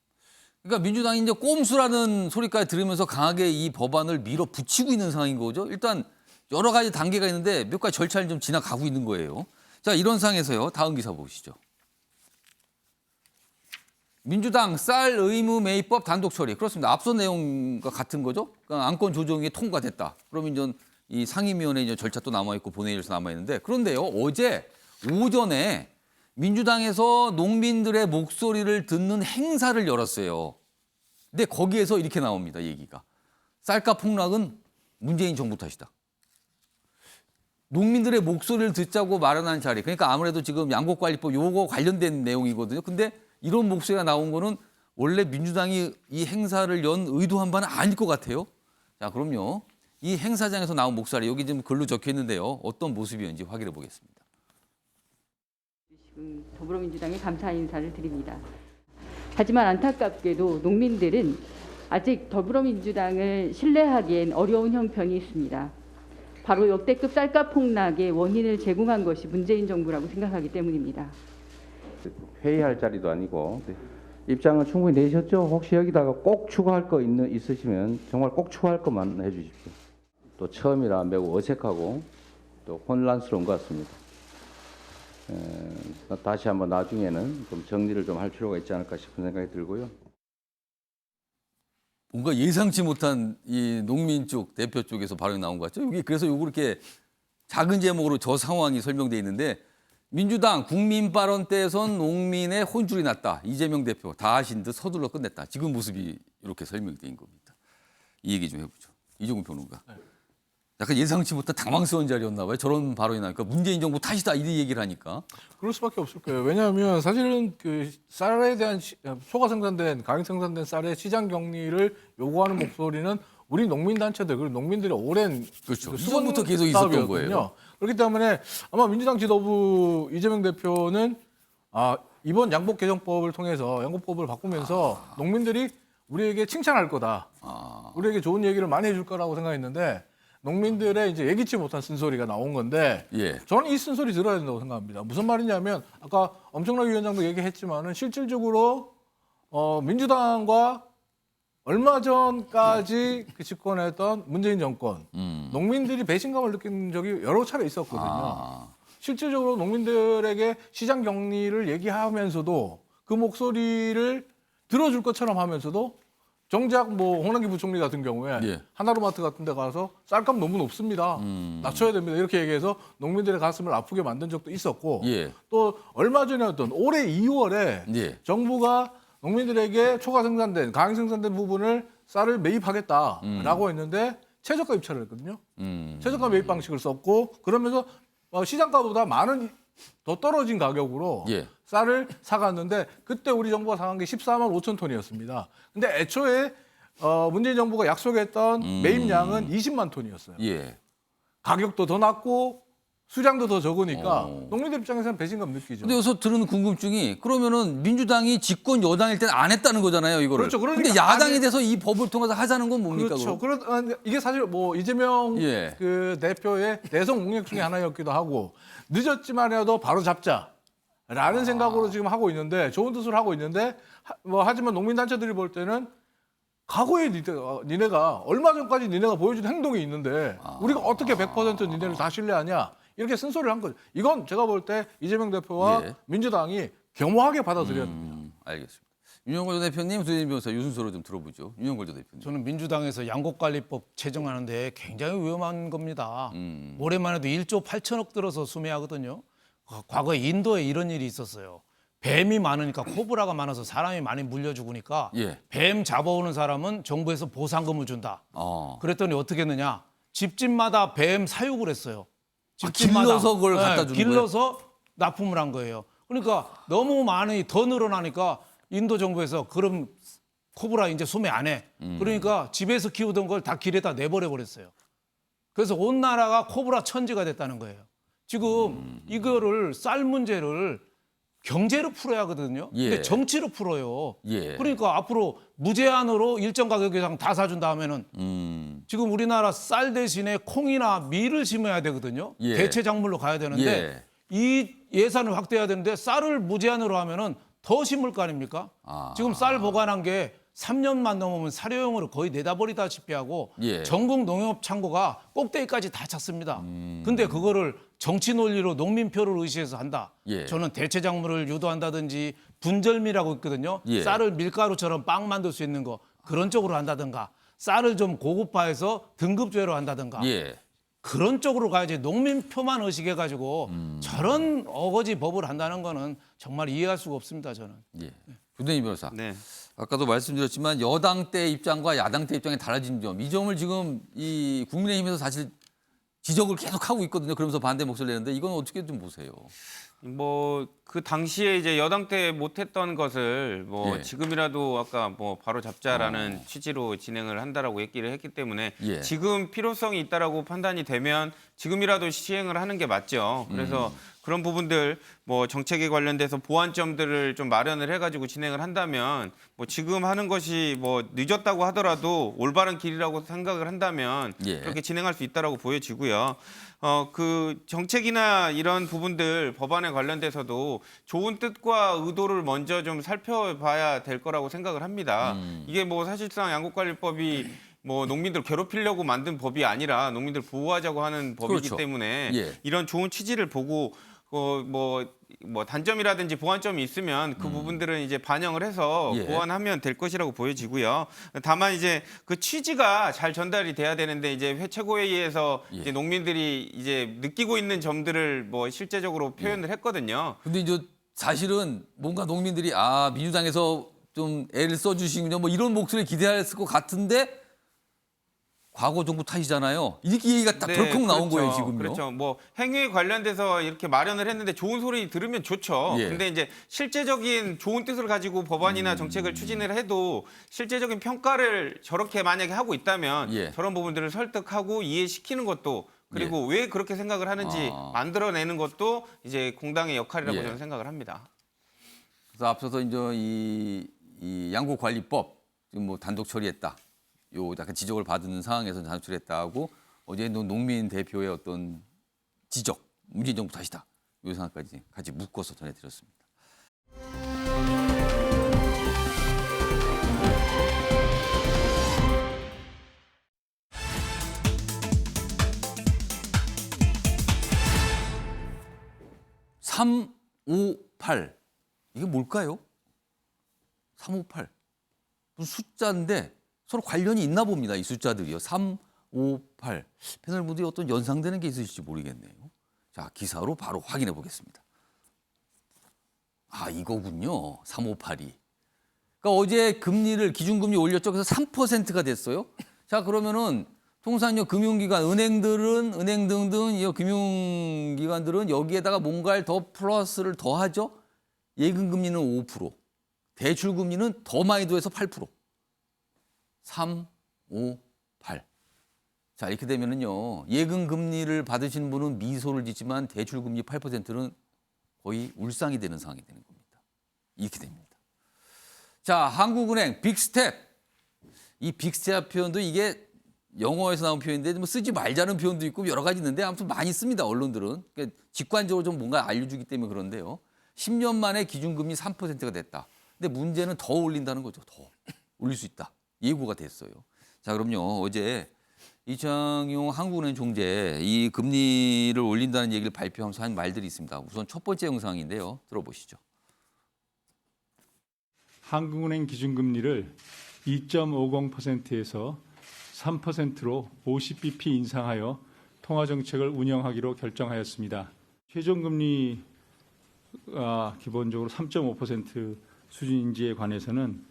그러니까 민주당이 이제 꼼수라는 소리까지 들으면서 강하게 이 법안을 밀어붙이고 있는 상황인 거죠. 일단 여러 가지 단계가 있는데 몇 가지 절차를 좀 지나가고 있는 거예요. 자, 이런 상황에서요. 다음 기사 보시죠. 민주당 쌀 의무 매입법 단독 처리. 그렇습니다. 앞선 내용과 같은 거죠. 그러니까 안건 조정이 통과됐다. 그러면 이제 이 상임위원회 이제 절차 또 남아 있고 본회의에서 남아 있는데 그런데요. 어제 오전에 민주당에서 농민들의 목소리를 듣는 행사를 열었어요. 근데 거기에서 이렇게 나옵니다. 얘기가. 쌀값 폭락은 문재인 정부 탓이다. 농민들의 목소리를 듣자고 마련한 자리. 그러니까 아무래도 지금 양곡관리법 요거 관련된 내용이거든요. 근데 이런 목소리가 나온 거는 원래 민주당이 이 행사를 연 의도한 바는 아닐 것 같아요. 자, 그럼요. 이 행사장에서 나온 목소리 여기 지금 글로 적혀 있는데요. 어떤 모습이었는지 확인해 보겠습니다. 지금 더불어민주당에 감사 인사를 드립니다. 하지만 안타깝게도 농민들은 아직 더불어민주당을 신뢰하기엔 어려운 형편이 있습니다. 바로 역대급 쌀값 폭락의 원인을 제공한 것이 문재인 정부라고 생각하기 때문입니다. 회의할 자리도 아니고 입장을 충분히 내셨죠? 혹시 여기다가 꼭 추가할 거 있으시면 정말 꼭 추가할 것만 해주십시오. 또 처음이라 매우 어색하고 또 혼란스러운 것 같습니다. 다시 한번 나중에는 좀 정리를 좀 할 필요가 있지 않을까 싶은 생각이 들고요. 뭔가 예상치 못한 이 농민 쪽 대표 쪽에서 발언이 나온 것 같죠. 여기 그래서 요거 이렇게 작은 제목으로 저 상황이 설명돼 있는데 민주당 국민 발언 때선 농민의 혼줄이 났다. 이재명 대표 다 아신 듯 서둘러 끝냈다. 지금 모습이 이렇게 설명된 겁니다. 이 얘기 좀 해보죠. 이종훈 평론가. 약간 예상치 못한 당황스러운 자리였나 봐요. 저런 발언이 나니까 문재인 정부 탓이다 이런 얘기를 하니까. 그럴 수밖에 없을 거예요. 왜냐하면 사실은 그 쌀에 대한 소가 생산된 가격 생산된 쌀의 시장 격리를 요구하는 목소리는 우리 농민 단체들 그리고 농민들의 오랜 그렇죠. 그 이전부터 계속 있었던 싸움이었거든요. 거예요. 그렇기 때문에 아마 민주당 지도부 이재명 대표는 이번 양복 개정법을 통해서 양곡법을 바꾸면서 농민들이 우리에게 칭찬할 거다. 우리에게 좋은 얘기를 많이 해줄 거라고 생각했는데 농민들의 이제 예기치 못한 쓴소리가 나온 건데 예. 저는 이 쓴소리 들어야 된다고 생각합니다. 무슨 말이냐면 아까 엄청난 위원장도 얘기했지만은 실질적으로 민주당과 얼마 전까지 그 집권했던 문재인 정권 농민들이 배신감을 느낀 적이 여러 차례 있었거든요. 실질적으로 농민들에게 시장 격리를 얘기하면서도 그 목소리를 들어줄 것처럼 하면서도 정작 뭐 홍남기 부총리 같은 경우에 예. 하나로마트 같은 데 가서 쌀값 너무 높습니다. 낮춰야 됩니다. 이렇게 얘기해서 농민들의 가슴을 아프게 만든 적도 있었고 예. 또 얼마 전이었던 올해 2월에 예. 정부가 농민들에게 초과 생산된 강행 생산된 부분을 쌀을 매입하겠다라고 했는데 최저가 입찰을 했거든요. 최저가 매입 방식을 썼고 그러면서 시장가보다 더 떨어진 가격으로 예. 쌀을 사갔는데 그때 우리 정부가 사간 게 14만 5천 톤이었습니다. 근데 애초에 문재인 정부가 약속했던 매입량은 20만 톤이었어요. 예. 가격도 더 낮고 수량도 더 적으니까 농민들 입장에서는 배신감 느끼죠. 근데 여기서 드는 궁금증이 그러면은 민주당이 집권 여당일 때는 안 했다는 거잖아요, 이거를. 그렇죠. 그러니까 근데 야당이 돼서 이 법을 통해서 하자는 건 뭡니까? 그렇죠. 그럼? 이게 사실 뭐 이재명 예. 그 대표의 대선 공약 중에 하나였기도 하고 늦었지만이라도 바로 잡자라는 생각으로 지금 하고 있는데 좋은 뜻으로 하고 있는데 하지만 농민 단체들이 볼 때는 과거에 니네가 얼마 전까지 니네가 보여준 행동이 있는데 우리가 어떻게 100% 니네를 다 신뢰하냐 이렇게 쓴소리를 한 거죠. 이건 제가 볼 때 이재명 대표와 예. 민주당이 겸허하게 받아들여야 됩니다. 알겠습니다. 윤영걸 전 대표님, 조혜진 변호사 요순서로 좀 들어보죠. 윤영걸 전 대표님. 저는 민주당에서 양곡관리법 제정하는데 굉장히 위험한 겁니다. 올해만 해도 1조 8천억 들어서 수매하거든요. 과거에 인도에 이런 일이 있었어요. 뱀이 많으니까 코브라가 많아서 사람이 많이 물려 죽으니까 예. 뱀 잡아오는 사람은 정부에서 보상금을 준다. 어. 그랬더니 어떻게 했느냐. 집집마다 뱀 사육을 했어요. 길러서 그걸 갖다 주는 길러서 납품을 한 거예요. 그러니까 너무 많이 더 늘어나니까 인도 정부에서 그럼 코브라 이제 소매 안 해. 그러니까 집에서 키우던 걸 다 길에다 내버려 버렸어요. 그래서 온 나라가 코브라 천지가 됐다는 거예요. 지금 이거를 쌀 문제를 경제로 풀어야 하거든요. 예. 근데 정치로 풀어요. 예. 그러니까 앞으로 무제한으로 일정 가격 이상 다 사준다 하면은 지금 우리나라 쌀 대신에 콩이나 밀을 심어야 되거든요. 예. 대체 작물로 가야 되는데 예. 이 예산을 확대해야 되는데 쌀을 무제한으로 하면은 더 심을 거 아닙니까? 지금 쌀 보관한 게 3년만 넘으면 사료용으로 거의 내다버리다시피 하고 예. 전국 농협 창고가 꼭대기까지 다 찼습니다. 근데 그거를 정치 논리로 농민표를 의시해서 한다. 예. 저는 대체 작물을 유도한다든지 분절미라고 있거든요. 예. 쌀을 밀가루처럼 빵 만들 수 있는 거 그런 쪽으로 한다든가 쌀을 좀 고급화해서 등급제로 한다든가 예. 그런 쪽으로 가야지 농민표만 의식해가지고 저런 어거지 법을 한다는 거는 정말 이해할 수가 없습니다. 저는. 예. 조대인 변호사. 네. 아까도 말씀드렸지만 여당 때 입장과 야당 때 입장이 달라진 점, 이 점을 지금 이 국민의힘에서 사실 지적을 계속 하고 있거든요. 그러면서 반대 목소리를 내는데 이건 어떻게 좀 보세요? 뭐 그 당시에 이제 여당 때 못했던 것을 뭐 예. 지금이라도 아까 뭐 바로 잡자라는 취지로 진행을 한다라고 얘기를 했기 때문에 예. 지금 필요성이 있다라고 판단이 되면 지금이라도 시행을 하는 게 맞죠. 그래서 그런 부분들 뭐 정책에 관련돼서 보완점들을 좀 마련을 해가지고 진행을 한다면 뭐 지금 하는 것이 뭐 늦었다고 하더라도 올바른 길이라고 생각을 한다면 예. 그렇게 진행할 수 있다라고 보여지고요. 그 정책이나 이런 부분들 법안에 관련돼서도 좋은 뜻과 의도를 먼저 좀 살펴봐야 될 거라고 생각을 합니다. 이게 뭐 사실상 양곡관리법이 뭐 농민들 괴롭히려고 만든 법이 아니라 농민들 보호하자고 하는 법이기 그렇죠. 때문에 예. 이런 좋은 취지를 보고 뭐 단점이라든지 보완점이 있으면 그 부분들은 이제 반영을 해서 예. 보완하면 될 것이라고 보여지고요. 다만 이제 그 취지가 잘 전달이 돼야 되는데 이제 최고회의에서 예. 이제 농민들이 이제 느끼고 있는 점들을 뭐 실제적으로 표현을 했거든요. 근데 이제 사실은 뭔가 농민들이 민주당에서 좀 애를 써주시군요. 뭐 이런 목소리를 기대했을 것 같은데 과거 정부 탓이잖아요. 이렇게 얘기가 딱 덜컥 나온 거예요, 지금요. 그렇죠. 뭐 행위에 관련돼서 이렇게 마련을 했는데 좋은 소리 들으면 좋죠. 예. 근데 이제 실제적인 좋은 뜻을 가지고 법안이나 정책을 추진을 해도 실제적인 평가를 저렇게 만약에 하고 있다면 예. 저런 부분들을 설득하고 이해시키는 것도 그리고 왜 그렇게 생각을 하는지 만들어내는 것도 이제 공당의 역할이라고 예. 저는 생각을 합니다. 그래서 앞서서 이제 이 양곡관리법 지금 뭐 단독 처리했다. 요 약간 지적을 받는 상황에서 단독 처리했다고 어제 농민 대표의 어떤 지적, 문재인 정부 탓이다. 요 상황까지 같이 묶어서 전해드렸습니다. 358. 이게 뭘까요? 358. 무슨 숫자인데 서로 관련이 있나 봅니다. 이 숫자들이요. 358. 패널분들이 어떤 연상되는 게 있으실지 모르겠네요. 자, 기사로 바로 확인해 보겠습니다. 아, 이거군요. 358이. 그러니까 어제 금리를 기준금리 올렸죠. 그래서 3%가 됐어요. 자, 그러면은 통상 금융기관, 은행 등등 이 금융기관들은 여기에다가 뭔가를 더 플러스를 더하죠. 예금금리는 5%, 대출금리는 더 많이 더해서 8%. 3, 5, 8. 자, 이렇게 되면은요, 예금금리를 받으신 분은 미소를 짓지만 대출금리 8%는 거의 울상이 되는 상황이 되는 겁니다. 이렇게 됩니다. 자, 한국은행 빅스텝. 이 빅스텝 표현도 이게 영어에서 나온 표현인데 뭐 쓰지 말자는 표현도 있고 여러 가지 있는데 아무튼 많이 씁니다. 언론들은. 그러니까 직관적으로 좀 뭔가 알려주기 때문에 그런데요. 10년 만에 기준금리 3%가 됐다. 근데 문제는 더 올린다는 거죠. 더 올릴 수 있다. 예고가 됐어요. 자, 그럼요. 어제 이창용 한국은행 총재 이 금리를 올린다는 얘기를 발표하면서 한 말들이 있습니다. 우선 첫 번째 영상인데요. 들어보시죠. 한국은행 기준금리를 2.50%에서 3%로 50bp 인상하여 통화정책을 운영하기로 결정하였습니다. 최종금리가 기본적으로 3.5% 수준인지에 관해서는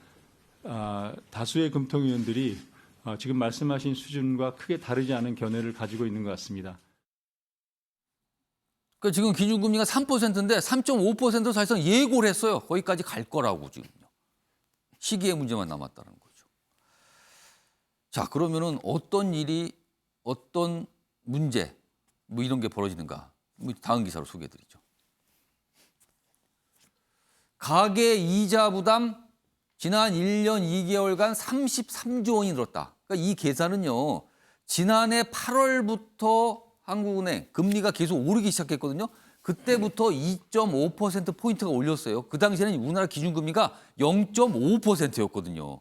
다수의 금통위원들이 지금 말씀하신 수준과 크게 다르지 않은 견해를 가지고 있는 것 같습니다. 그러니까 지금 기준금리가 3%인데 3.5% 사실상 예고를 했어요. 거기까지 갈 거라고 지금요. 시기의 문제만 남았다는 거죠. 자, 그러면은 어떤 일이, 어떤 문제, 뭐 이런 게 벌어지는가? 뭐 다음 기사로 소개해드리죠. 가계 이자 부담 지난 1년 2개월간 33조 원이 늘었다. 그러니까 이 계산은요, 지난해 8월부터 한국은행 금리가 계속 오르기 시작했거든요. 그때부터 2.5%포인트가 올렸어요. 그 당시에는 우리나라 기준금리가 0.5%였거든요.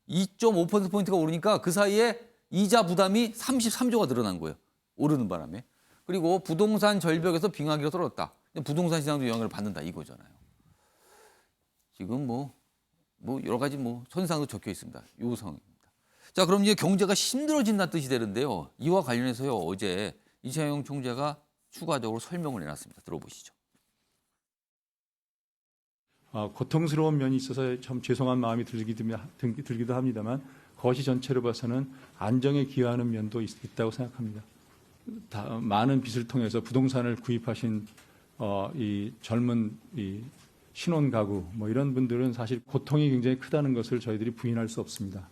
2.5%포인트가 오르니까 그 사이에 이자 부담이 33조가 늘어난 거예요. 오르는 바람에. 그리고 부동산 절벽에서 빙하기로 떨어졌다. 부동산 시장도 영향을 받는다 이거잖아요. 지금 뭐 여러 가지 선상도 적혀 있습니다. 이 상황입니다. 자, 그럼 이제 경제가 힘들어진다는 뜻이 되는데요. 이와 관련해서요. 어제 이창용 총재가 추가적으로 설명을 내놨습니다. 들어보시죠. 고통스러운 면이 있어서 참 죄송한 마음이 들기도 합니다만 거시 전체로 봐서는 안정에 기여하는 면도 있다고 생각합니다. 많은 빚을 통해서 부동산을 구입하신 이 젊은 이 신혼 가구 이런 분들은 사실 고통이 굉장히 크다는 것을 저희들이 부인할 수 없습니다.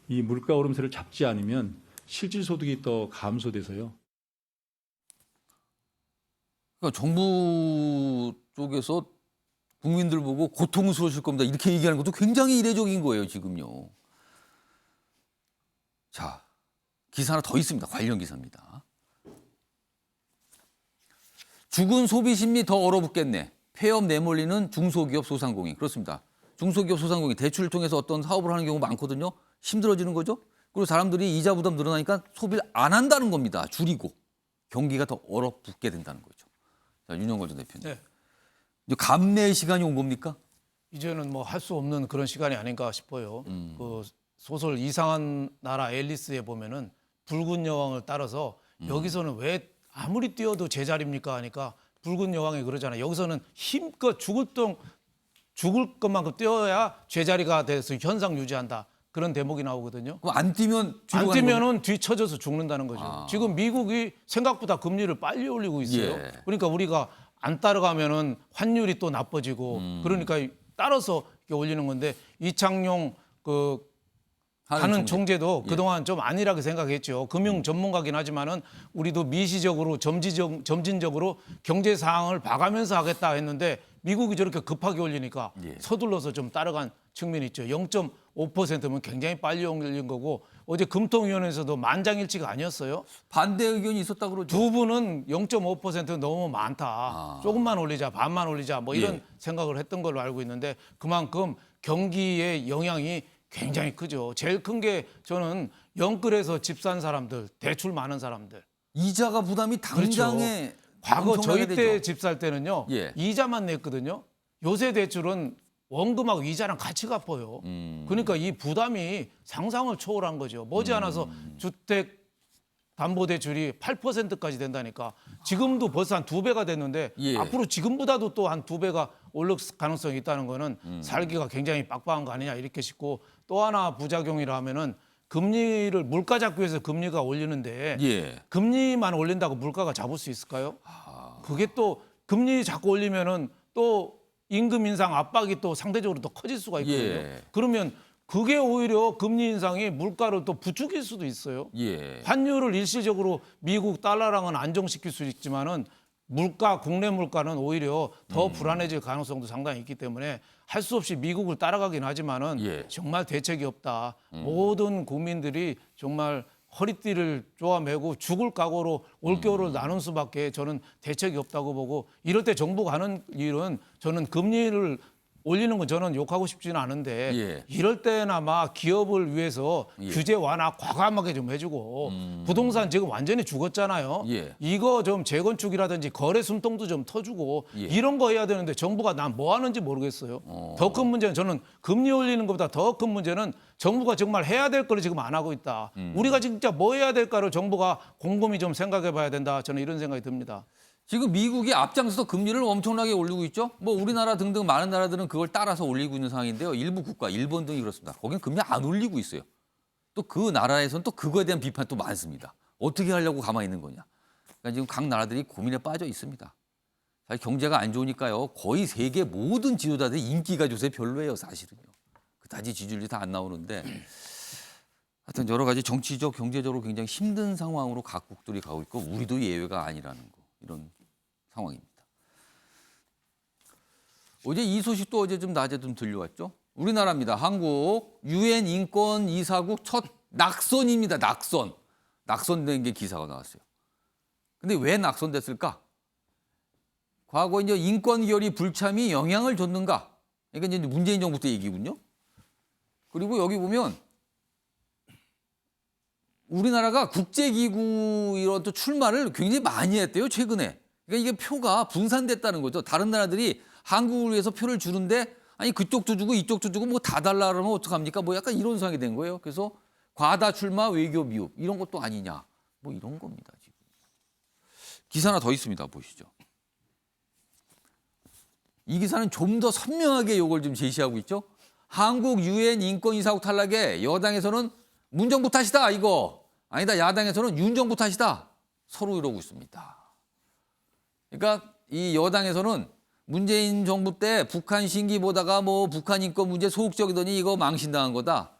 이 물가 오름세를 잡지 않으면 실질 소득이 또 감소돼서요. 그러니까 정부 쪽에서 국민들 보고 고통스러우실 겁니다. 이렇게 얘기하는 것도 굉장히 이례적인 거예요, 지금요. 자, 기사 하나 더 있습니다. 관련 기사입니다. 죽은 소비 심리 더 얼어붙겠네. 폐업 내몰리는 중소기업 소상공인. 그렇습니다. 중소기업 소상공인 대출을 통해서 어떤 사업을 하는 경우 많거든요. 힘들어지는 거죠. 그리고 사람들이 이자 부담 늘어나니까 소비를 안 한다는 겁니다. 줄이고. 경기가 더 얼어붙게 된다는 거죠. 자, 윤영걸 전 대표님. 네. 이제 감내의 시간이 온 겁니까? 이제는 뭐 할 수 없는 그런 시간이 아닌가 싶어요. 그 소설 이상한 나라 앨리스에 보면은 붉은 여왕을 따라서 여기서는 왜 아무리 뛰어도 제자리입니까 하니까 붉은 여왕이 그러잖아요. 여기서는 힘껏 죽을 것만큼 뛰어야 제자리가 돼서 현상 유지한다. 그런 대목이 나오거든요. 그럼 안 뛰면 뒤로 안 뛰면은 뒤쳐져서 죽는다는 거죠. 지금 미국이 생각보다 금리를 빨리 올리고 있어요. 예. 그러니까 우리가 안 따라가면은 환율이 또 나빠지고 그러니까 따라서 이렇게 올리는 건데 이창용 하는 총재도 그동안 좀 안일하게 생각했죠. 금융 전문가긴 하지만은 우리도 미시적으로 점진적으로 경제 상황을 봐가면서 하겠다 했는데 미국이 저렇게 급하게 올리니까 서둘러서 좀 따라간 측면이 있죠. 0.5%면 굉장히 빨리 올린 거고 어제 금통위원회에서도 만장일치가 아니었어요. 반대 의견이 있었다 그러죠. 두 분은 0.5% 너무 많다. 조금만 올리자, 반만 올리자 뭐 이런 생각을 했던 걸로 알고 있는데 그만큼 경기의 영향이 굉장히 크죠. 제일 큰 게 저는 영끌에서 집 산 사람들, 대출 많은 사람들. 이자가 부담이 당장에 과거 엄청나게 저희 때 되죠. 집 살 때는요. 예. 이자만 냈거든요. 요새 대출은 원금하고 이자랑 같이 갚아요. 그러니까 이 부담이 상상을 초월한 거죠. 머지않아서 주택 담보대출이 8%까지 된다니까. 지금도 벌써 한 2배가 됐는데 예. 앞으로 지금보다도 또 한 2배가 오를 가능성이 있다는 거는 살기가 굉장히 빡빡한 거 아니냐 이렇게 싶고, 또 하나 부작용이라 하면은 금리를 물가 잡기 위해서 금리가 올리는데 예. 금리만 올린다고 물가가 잡을 수 있을까요? 그게 또 금리 자꾸 올리면은 또 임금 인상 압박이 또 상대적으로 더 커질 수가 있거든요. 예. 그러면 그게 오히려 금리 인상이 물가를 또 부추길 수도 있어요. 예. 환율을 일시적으로 미국 달러랑은 안정시킬 수 있지만은 물가, 국내 물가는 오히려 더 불안해질 가능성도 상당히 있기 때문에 할 수 없이 미국을 따라가긴 하지만은 예. 정말 대책이 없다. 모든 국민들이 정말 허리띠를 쪼아매고 죽을 각오로 올겨울을 나눈 수밖에 저는 대책이 없다고 보고, 이럴 때 정부가 하는 일은 저는 금리를 올리는 건 저는 욕하고 싶지는 않은데 예. 이럴 때나마 기업을 위해서 예. 규제 완화 과감하게 좀 해주고 부동산 지금 완전히 죽었잖아요. 예. 이거 좀 재건축이라든지 거래 숨통도 좀 터주고 예. 이런 거 해야 되는데 정부가 난 뭐 하는지 모르겠어요. 더 큰 문제는 저는 금리 올리는 것보다 더 큰 문제는 정부가 정말 해야 될 거를 지금 안 하고 있다. 우리가 진짜 뭐 해야 될까를 정부가 곰곰이 좀 생각해 봐야 된다. 저는 이런 생각이 듭니다. 지금 미국이 앞장서서 금리를 엄청나게 올리고 있죠. 뭐 우리나라 등등 많은 나라들은 그걸 따라서 올리고 있는 상황인데요. 일부 국가, 일본 등이 그렇습니다. 거긴 금리 안 올리고 있어요. 또 그 나라에서는 또 그거에 대한 비판이 또 많습니다. 어떻게 하려고 가만히 있는 거냐. 그러니까 지금 각 나라들이 고민에 빠져 있습니다. 사실 경제가 안 좋으니까요. 거의 세계 모든 지도자들이 인기가 요새 별로예요, 사실은요. 그다지 지지율이 다 안 나오는데 하여튼 여러 가지 정치적, 경제적으로 굉장히 힘든 상황으로 각국들이 가고 있고 우리도 예외가 아니라는 거. 이런 상황입니다. 어제 이 소식도 어제 좀 낮에 좀 들려왔죠. 우리나라입니다. 한국 유엔 인권 이사국 첫 낙선입니다. 낙선. 낙선된 게 기사가 나왔어요. 근데 왜 낙선됐을까? 과거 이제 인권 결의 불참이 영향을 줬는가? 그러니까 이제 문재인 정부 때 얘기군요. 그리고 여기 보면 우리나라가 국제기구 이런 또 출마를 굉장히 많이 했대요, 최근에. 그러니까 이게 표가 분산됐다는 거죠. 다른 나라들이 한국을 위해서 표를 주는데 아니 그쪽도 주고 이쪽도 주고 뭐 다 달라 그러면 어떡합니까? 뭐 약간 이런 상황이 된 거예요. 그래서 과다 출마, 외교 미흡 이런 것도 아니냐. 뭐 이런 겁니다, 지금. 기사 하나 더 있습니다. 보시죠. 이 기사는 좀 더 선명하게 이걸 좀 제시하고 있죠. 한국 유엔 인권이사국 탈락에 여당에서는 문정부 탓이다 이거. 아니다, 야당에서는 윤 정부 탓이다. 서로 이러고 있습니다. 그러니까 이 여당에서는 문재인 정부 때 북한 신기 보다가 뭐 북한 인권 문제 소극적이더니 이거 망신당한 거다.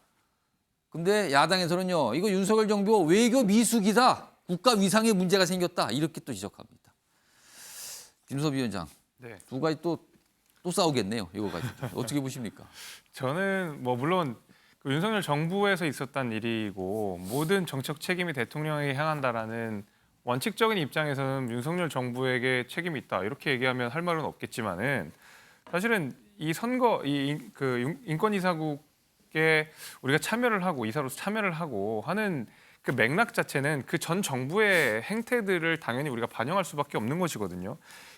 근데 야당에서는요, 이거 윤석열 정부 외교 미숙이다. 국가 위상에 문제가 생겼다. 이렇게 또 지적합니다. 김섭 위원장, 네. 두 가지 또 싸우겠네요. 이거 가지고. 어떻게 보십니까? 저는 뭐 물론 그 윤석열 정부에서 있었던 일이고 모든 정책 책임이 대통령에게 향한다라는 원칙적인 입장에서는 윤석열 정부에게 책임이 있다 이렇게 얘기하면 할 말은 없겠지만은 사실은 이 선거 그 인권이사국에 우리가 참여를 하고 이사로서 참여를 하고 하는 그 맥락 자체는 그 전 정부의 행태들을 당연히 우리가 반영할 수밖에 없는 것이거든요.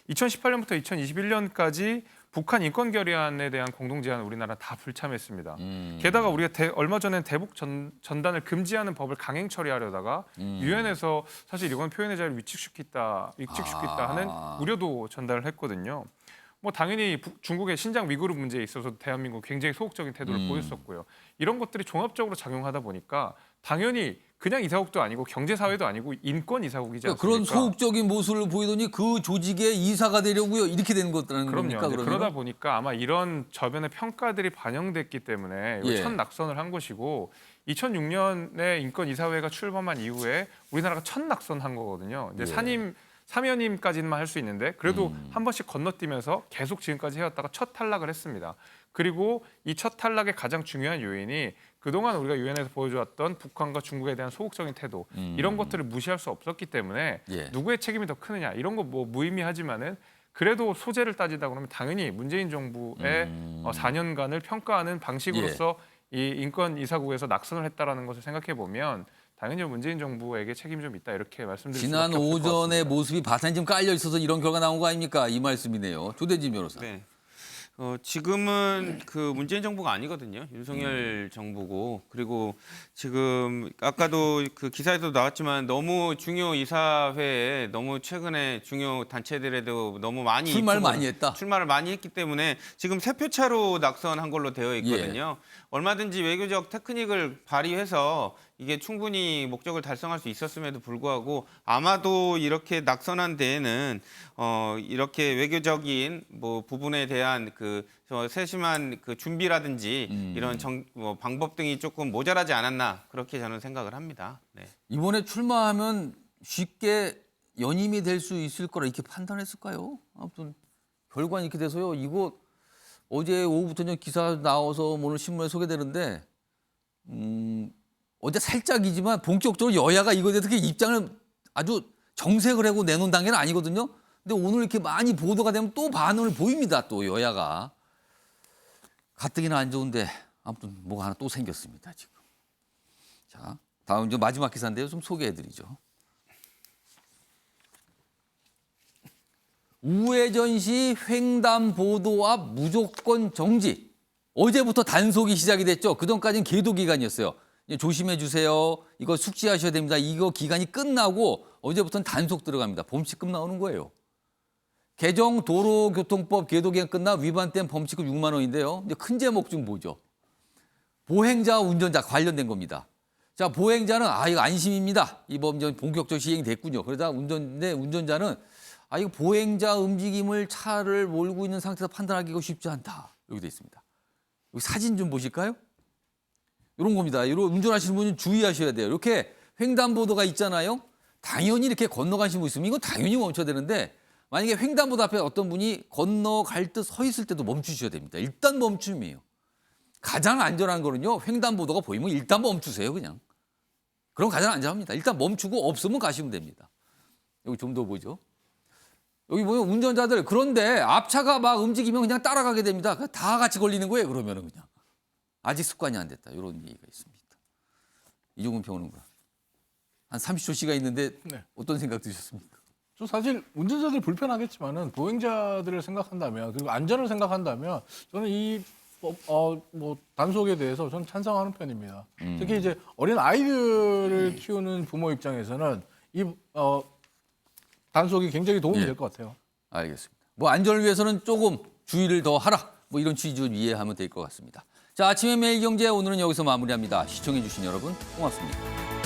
2018년부터 2021년까지 북한 인권 결의안에 대한 공동 제안을 우리나라 다 불참했습니다. 게다가 우리가 얼마 전에 대북 전단을 금지하는 법을 강행 처리하려다가 유엔에서 사실 이건 표현의 자유를 위축시키다 하는 우려도 전달을 했거든요. 뭐 당연히 중국의 신장 위구르 문제에 있어서 대한민국 굉장히 소극적인 태도를 보였었고요. 이런 것들이 종합적으로 작용하다 보니까 당연히 그냥 이사국도 아니고 경제사회도 아니고 인권 이사국이지 않습니까? 그런 소극적인 모습을 보이더니 그 조직의 이사가 되려고요. 이렇게 된 거라는 겁니까? 그럼요. 그러다 보니까 아마 이런 저변의 평가들이 반영됐기 때문에 예. 첫 낙선을 한 것이고 2006년에 인권이사회가 출범한 이후에 우리나라가 첫 낙선한 거거든요. 이제 예. 사면임까지만 할 수 있는데 그래도 한 번씩 건너뛰면서 계속 지금까지 해왔다가 첫 탈락을 했습니다. 그리고 이 첫 탈락의 가장 중요한 요인이 그동안 우리가 유엔에서 보여주었던 북한과 중국에 대한 소극적인 태도 이런 것들을 무시할 수 없었기 때문에 예. 누구의 책임이 더 크느냐 이런 거 뭐 무의미하지만은 그래도 소재를 따지다 그러면 당연히 문재인 정부의 4년간을 평가하는 방식으로서 이 인권 이사국에서 낙선을 했다라는 것을 생각해 보면 당연히 문재인 정부에게 책임이 좀 있다 이렇게 말씀드릴 지난 수밖에 없을 것 오전의 같습니다. 모습이 바탕이 좀 깔려 있어서 이런 결과 나온 거 아닙니까? 이 말씀이네요. 조대진 변호사. 네. 지금은 그 문재인 정부가 아니거든요. 윤석열 정부고, 그리고 지금 아까도 그 기사에도 나왔지만 너무 중요 이사회에 너무 최근에 중요 단체들에도 너무 많이 출마를 입후보를- 많이 했다. 출마를 많이 했기 때문에 지금 3표 차로 낙선한 걸로 되어 있거든요. 얼마든지 외교적 테크닉을 발휘해서 이게 충분히 목적을 달성할 수 있었음에도 불구하고 아마도 이렇게 낙선한 데에는 이렇게 외교적인 뭐 부분에 대한 그 세심한 그 준비라든지 이런 방법 등이 조금 모자라지 않았나 그렇게 저는 생각을 합니다. 네. 이번에 출마하면 쉽게 연임이 될 수 있을 거라 이렇게 판단했을까요? 아무튼 결과는 이렇게 돼서요. 이거 어제 오후부터 이제 기사 나와서 오늘 신문에 소개되는데 어제 살짝이지만 본격적으로 여야가 이거에 대해서 입장을 아주 정색을 하고 내놓은 단계는 아니거든요. 근데 오늘 이렇게 많이 보도가 되면 또 반응을 보입니다. 또 여야가. 가뜩이나 안 좋은데 아무튼 뭐가 하나 또 생겼습니다. 지금. 자, 다음 이제 마지막 기사인데요. 좀 소개해드리죠. 우회전시 횡단보도와 무조건 정지. 어제부터 단속이 시작이 됐죠. 그전까지는 계도 기간이었어요. 조심해 주세요. 이거 숙지하셔야 됩니다. 이거 기간이 끝나고 어제부터는 단속 들어갑니다. 범칙금 나오는 거예요. 개정 도로교통법 계도 기간 끝나 위반된 범칙금 6만 원인데요. 이제 큰 제목 좀 보죠. 보행자와 운전자 관련된 겁니다. 자, 보행자는 이거 안심입니다. 이 법령 본격적으로 시행이 됐군요. 그러다 운전자는 이거 보행자 움직임을 차를 몰고 있는 상태에서 판단하기가 쉽지 않다. 여기 돼 있습니다. 여기 사진 좀 보실까요? 이런 겁니다. 이런 운전하시는 분은 주의하셔야 돼요. 이렇게 횡단보도가 있잖아요. 당연히 이렇게 건너가시는 분 있으면 이건 당연히 멈춰야 되는데 만약에 횡단보도 앞에 어떤 분이 건너갈 듯 서 있을 때도 멈추셔야 됩니다. 일단 멈춤이에요. 가장 안전한 거는요. 횡단보도가 보이면 일단 멈추세요. 그냥. 그럼 가장 안전합니다. 일단 멈추고 없으면 가시면 됩니다. 여기 좀 더 보죠. 여기 보면 운전자들 그런데 앞차가 막 움직이면 그냥 따라가게 됩니다. 다 같이 걸리는 거예요. 그러면은 그냥. 아직 습관이 안 됐다. 이런 얘기가 있습니다. 이종훈 평론가. 한 30초씩가 있는데 어떤 생각 드셨습니까? 저 사실 운전자들 불편하겠지만은 보행자들을 생각한다면 그리고 안전을 생각한다면 저는 이 단속에 대해서 저는 찬성하는 편입니다. 특히 이제 어린 아이들을 키우는 부모 입장에서는 이 단속이 굉장히 도움이 될 것 같아요. 알겠습니다. 뭐 안전을 위해서는 조금 주의를 더 하라. 뭐 이런 취지 좀 이해하면 될 것 같습니다. 자, 아침의 매일경제 오늘은 여기서 마무리합니다. 시청해 주신 여러분 고맙습니다.